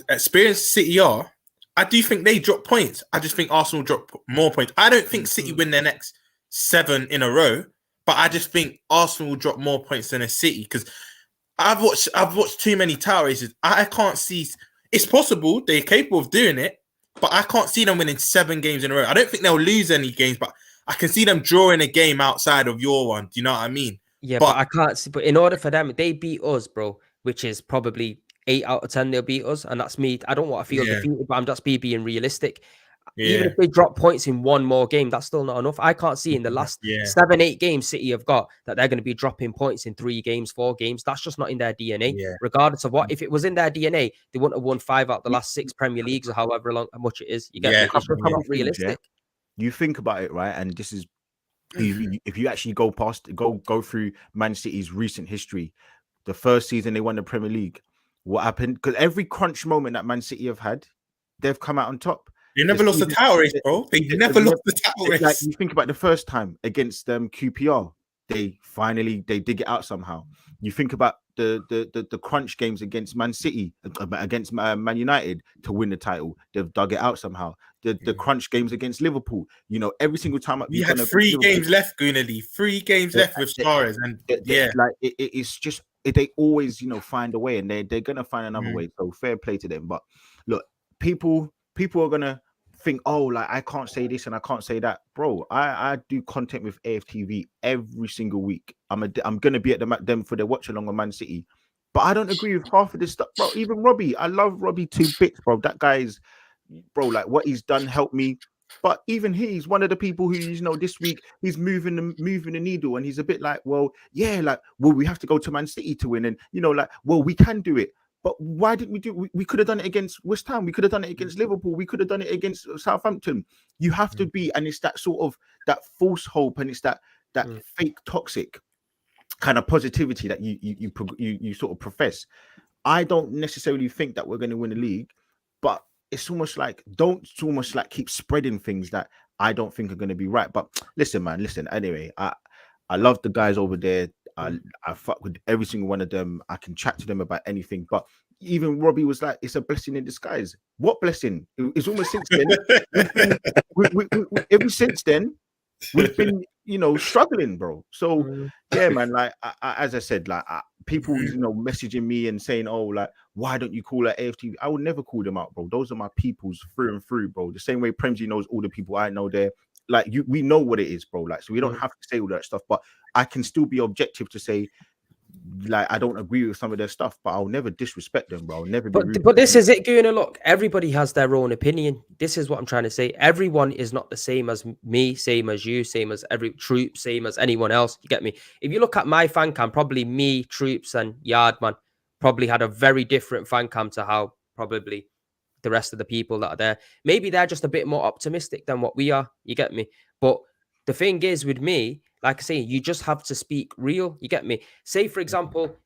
experienced City are, I do think they drop points. I just think Arsenal drop more points. I don't think City win their next 7 in a row, but I just think Arsenal will drop more points than a City because I've watched too many title races. I can't see. It's possible they're capable of doing it, but I can't see them winning 7 games in a row. I don't think they'll lose any games, but I can see them drawing a game outside of your one. Do you know what I mean? Yeah, but I can't see. But in order for them, they beat us, bro, which is probably 8 out of 10 they'll beat us, and that's me. I don't want to feel defeated, but I'm just being realistic. Even if they drop points in one more game, that's still not enough. I can't see in the last 7, 8 games City have got that they're going to be dropping points in 3 games, 4 games. That's just not in their DNA. Regardless of what, if it was in their DNA, they wouldn't have won 5 out of the last 6 Premier Leagues or however long, how much it is. You get me? It's just not realistic. You think about it, right? And this is if you actually go through Man City's recent history, the first season they won the Premier League, what happened? Because every crunch moment that Man City have had, they've come out on top. You never lost the title race, bro. They never lost the title race. Like, you think about the first time against QPR, they dig it out somehow. You think about the crunch games against Man City, against Man United to win the title, they've dug it out somehow. The crunch games against Liverpool, you know, every single time we had 3 games left, Gunali, 3 games left with Suarez, and like it's just they always, you know, find a way, and they're gonna find another way. So fair play to them. But look, people are gonna think, oh, like I can't say this and I can't say that, bro. I do content with AFTV every single week. I'm gonna be at them for the watch along with Man City, but I don't agree with half of this stuff, bro. Even Robbie, I love Robbie 2 bits, bro. That guy's, bro, like what he's done helped me. But even he's one of the people who, you know, this week he's moving the needle, and he's a bit like, well, we have to go to Man City to win, and you know, like, well, we can do it. But why didn't we do? We could have done it against West Ham. We could have done it against Liverpool. We could have done it against Southampton. You have to be, and it's that sort of that false hope, and it's that fake toxic kind of positivity that you sort of profess. I don't necessarily think that we're going to win the league, but it's almost like keep spreading things that I don't think are going to be right. But listen, man, Anyway, I love the guys over there. I fuck with every single one of them. I can chat to them about anything. But even Robbie was like, it's a blessing in disguise. What blessing? It's almost since then. Ever since then, we've been, you know, struggling, bro. So yeah, man. Like as I said, like people, you know, messaging me and saying, oh, like, why don't you call that AFTV? I would never call them out, bro. Those are my peoples through and through, bro. The same way Premji knows all the people I know there. Like we know what it is, bro. Like, so we don't have to say all that stuff, but I can still be objective to say, like, I don't agree with some of their stuff, but I'll never disrespect them, bro. I'll never be rude. But this is it, Guna. Look, everybody has their own opinion. This is what I'm trying to say. Everyone is not the same as me, same as you, same as every troop, same as anyone else. You get me? If you look at my fan cam, probably me, Troops, and Yardman probably had a very different fan cam to how probably the rest of the people that are there. Maybe they're just a bit more optimistic than what we are. You get me? But the thing is with me, like I say, you just have to speak real. You get me? Say, for example,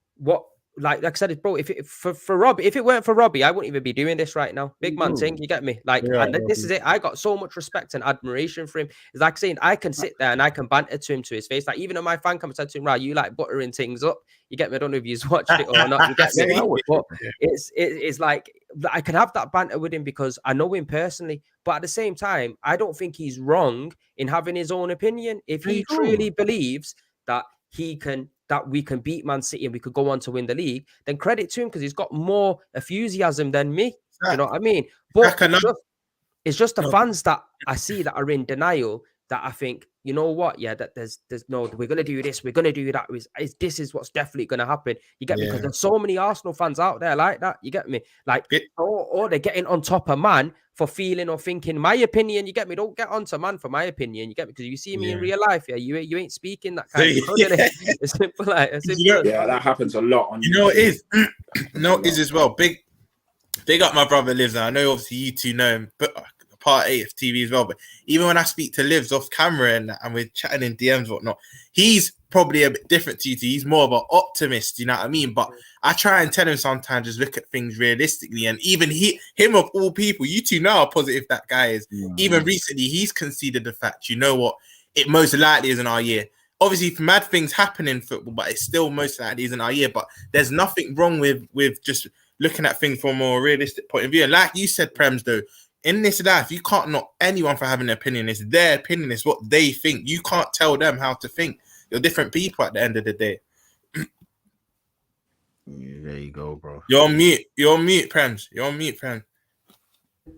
like I said, bro, for Robbie, if it weren't for Robbie, I wouldn't even be doing this right now. Big man thing, you get me? Like, and this is it. I got so much respect and admiration for him. It's like saying I can sit there and I can banter to him to his face. Like, even on my fan comment, I said to him, right, you like buttering things up. You get me? I don't know if you've watched it or not. You get me? But it's like I can have that banter with him because I know him personally. But at the same time, I don't think he's wrong in having his own opinion. If he truly believes that we can beat Man City and we could go on to win the league, then credit to him because he's got more enthusiasm than me. You know what I mean? But it's just the fans that I see that are in denial that I think, you know what? Yeah, that there's no, we're going to do this, we're going to do that. This is what's definitely going to happen. You get me? Because there's so many Arsenal fans out there like that. You get me? Like, or they're getting on top of man for feeling or thinking my opinion. You get me? Don't get onto man for my opinion. You get me? Because you see me in real life. Yeah, you ain't speaking that kind of. It's simple. Like, that happens a lot. On you know it is. No, it is as well. Big up my brother Lives. I know obviously you two know him, but part 8 of TV as well. But even when I speak to Lives off camera and we're chatting in DMs and whatnot, he's probably a bit different to you two. He's more of an optimist, you know what I mean? But I try and tell him sometimes just look at things realistically. And even him of all people, you two know how positive that guy is. Even recently, he's conceded the fact, you know what, it most likely isn't our year. Obviously, mad things happen in football, but it still most likely isn't our year. But there's nothing wrong with just looking at things from a more realistic point of view. And like you said, Prems, though, in this life, you can't knock anyone for having an opinion. It's their opinion. It's what they think. You can't tell them how to think. You're different people at the end of the day. Yeah, there you go, bro. You're on mute. You're on mute, Prems. You're on mute, Prem.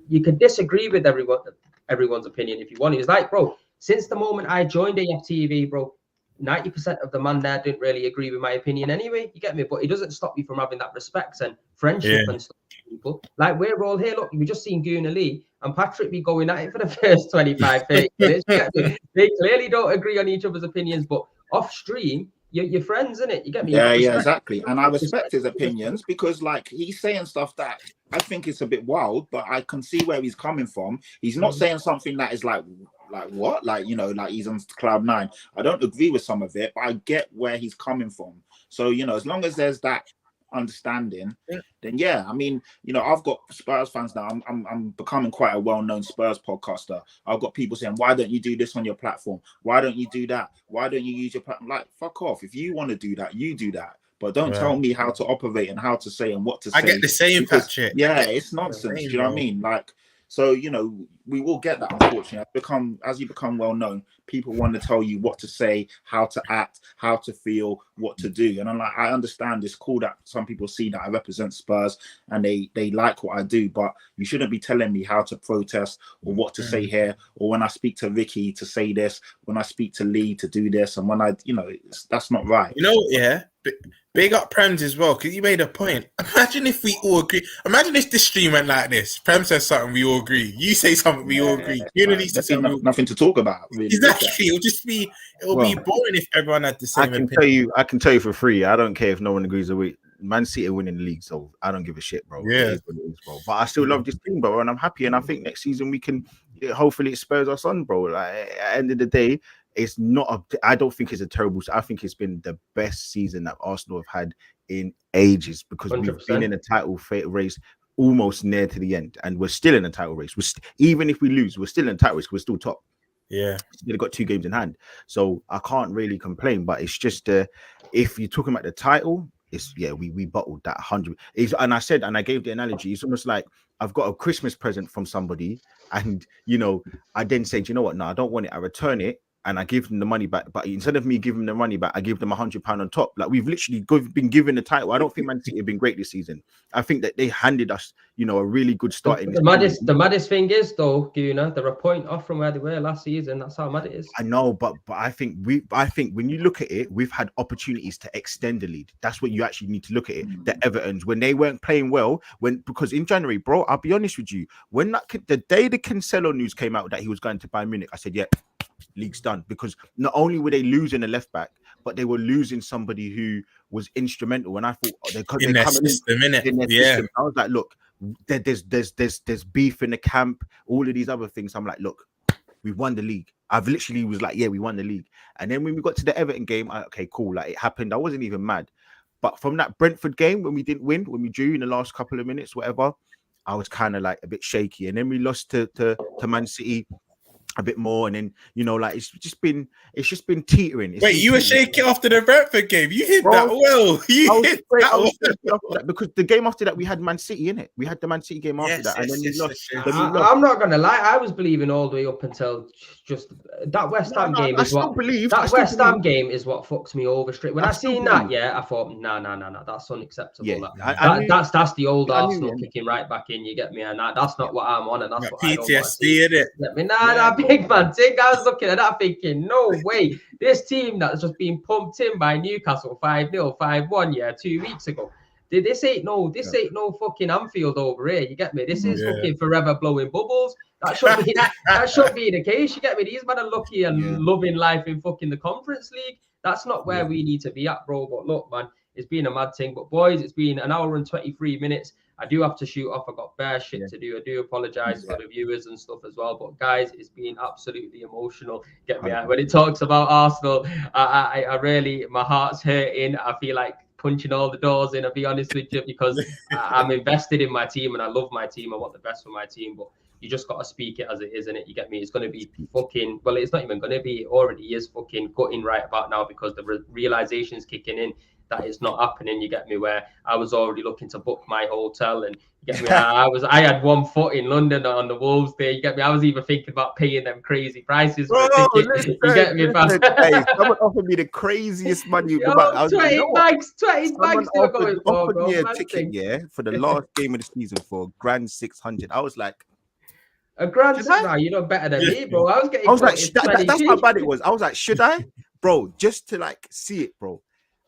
You can disagree with everyone's opinion if you want. It's like, bro, since the moment I joined AFTV, bro, 90% of the man there didn't really agree with my opinion anyway. You get me? But it doesn't stop me from having that respect and friendship and stuff with people. Like, we're all here. Look, we just seen Gooner Lee and Patrick be going at it for the first 25, 30 minutes. You get me? They clearly don't agree on each other's opinions, but off stream, you're friends, innit? You get me? Yeah, exactly. And I respect his opinions because, like, he's saying stuff that I think it's a bit wild, but I can see where he's coming from. He's not saying something that is like what? Like, you know, like he's on cloud nine. I don't agree with some of it, but I get where he's coming from. So, you know, as long as there's that understanding, then yeah, I mean, you know, I've got Spurs fans now. I'm becoming quite a well-known Spurs podcaster. I've got people saying, why don't you do this on your platform? Why don't you do that? Why don't you use your platform? Like, fuck off. If you want to do that, you do that. But don't tell me how to operate and how to say and what to say. I get the same, because, Patrick. Yeah, it's nonsense. Do you know what I mean? Like, so, you know, we will get that, unfortunately. As you become well known, people want to tell you what to say, how to act, how to feel, what to do. And I'm like, I understand it's cool that some people see that I represent Spurs and they like what I do, but you shouldn't be telling me how to protest or what to say here, or when I speak to Ricky to say this, when I speak to Lee to do this, and when I, you know, that's not right. You know, yeah. Big up Prems as well, because you made a point. Imagine if we all agree. Imagine if this stream went like this. Prem says something, we all agree. You say something, we all agree. Nothing to talk about. Really, exactly. It'll be boring if everyone had the same opinion. I can tell you for free. I don't care if no one agrees with Man City winning the league, so I don't give a shit, bro. Yeah. It is what it is, bro. But I still love this team, bro, and I'm happy. And I think next season we can, hopefully, it spurs us on, bro. Like, at the end of the day, it's not. I don't think it's a terrible. I think it's been the best season that Arsenal have had in ages because 100%. We've been in a title race almost near to the end, and we're still in a title race. Even if we lose, we're still in a title race. We're still top. Yeah, they've got 2 games in hand, so I can't really complain. But it's just if you're talking about the title, it's we bottled that 100. And I said, and I gave the analogy. It's almost like I've got a Christmas present from somebody, and I then say, do you know what? No, I don't want it. I return it. And I give them the money back, but instead of me giving them the money back, I give them £100 on top. Like, we've literally been given the title. I don't think Man City have been great this season. I think that they handed us, a really good start. The maddest thing is, though, Guna, they're a point off from where they were last season. That's how mad it is. I know, but I think when you look at it, we've had opportunities to extend the lead. That's what you actually need to look at it. The Evertons, when they weren't playing well, because in January, bro, I'll be honest with you, when the day the Cancelo news came out that he was going to Bayern Munich, I said, yeah, league's done, because not only were they losing a left back, but they were losing somebody who was instrumental. And I thought they're coming in their system. I was like, look, there's beef in the camp, all of these other things. I'm like, look, we won the league. I've literally was like, yeah, we won the league. And then when we got to the Everton game, okay, cool, like, it happened. I wasn't even mad. But from that Brentford game, when we didn't win, when we drew in the last couple of minutes, whatever, I was kind of like a bit shaky. And then we lost to Man City a bit more, and then it's just been teetering. Wait, you were shaking after the Brentford game? You hit that well. You hit that well. Because the game after that we had Man City in it. We had the Man City game after that, and then we lost. I'm not gonna lie, I was believing all the way up until just that West Ham game. West Ham game is what fucks me over straight. When I seen that, I thought, no, that's unacceptable. Yeah, that's the old Arsenal kicking right back in. You get me? And that's not what I'm on, and that's what PTSD, in it. Get me? Nah, big man. I was looking at that thinking, no way. This team that's just been pumped in by Newcastle 5-0, 5-1, 2 weeks ago. This ain't no fucking Anfield over here. You get me? This is fucking forever blowing bubbles. That should be the case. You get me? These men are lucky and loving life in fucking the Conference League. That's not where we need to be at, bro. But look, man, it's been a mad thing. But boys, it's been an hour and 23 minutes. I do have to shoot off. I got bare shit to do. I do apologize for the viewers and stuff as well. But guys, it's been absolutely emotional. Get me? When it talks about Arsenal, I really, my heart's hurting. I feel like punching all the doors in. I'll be honest with you, because I'm invested in my team and I love my team. I want the best for my team, but you just got to speak it as it is, innit? You get me? It's going to be fucking, well, it's not even going to be, it already is fucking gutting right about now, because the realization is kicking in that it's not happening. You get me? Where I was already looking to book my hotel, and you get me? I had 1 foot in London on the Wolves day. You get me? I was even thinking about paying them crazy prices for a ticket. Listen, You get me? Hey, someone offered me the craziest money. Yo, I was, 20 you know what? bags, 20 bags still going for, offered bro. me a Man, ticket, thing. yeah, for the last game of the season for $600. I was like, a grand. Should I? Nah, you know better than me, bro. I was getting. I was like, quoted that's 20p. how bad it was. I was like, should I, bro, just to like see it, bro?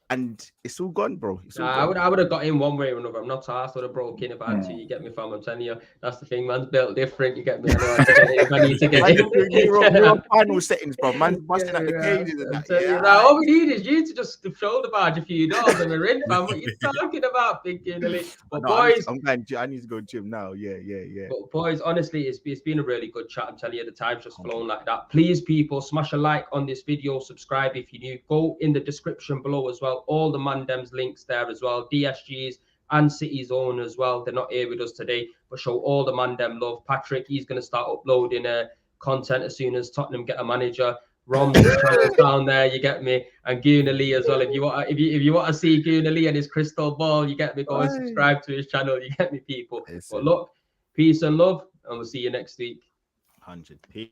And it's all gone, bro. It's all gone. I would have got in one way or another. I'm not arsed or broken about you. You get me, fam? I'm telling you, that's the thing. Man's built different. You get me? I know how to get it if I need to get it. You're final settings, bro. Man's busting out the cages and that. Yeah, now, all we need is you to just shoulder barge a few doors and we're in, fam. What you talking about, big Guinness? But boys, I need to go gym now. Yeah. But boys, honestly, it's been a really good chat. I'm telling you, the time's just flown like that. Please, people, smash a like on this video, subscribe if you're new. Go in the description below as well. All the Mandem's links there as well. DSG's and City's own as well. They're not here with us today, but show all the Mandem love. Patrick, he's going to start uploading content as soon as Tottenham get a manager. Rom's channel's down there, you get me, and Guna Lee as well. If you want to see Guna Lee and his crystal ball, you get me. Go and subscribe to his channel, you get me, people. But look, peace and love, and we'll see you next week. 100p.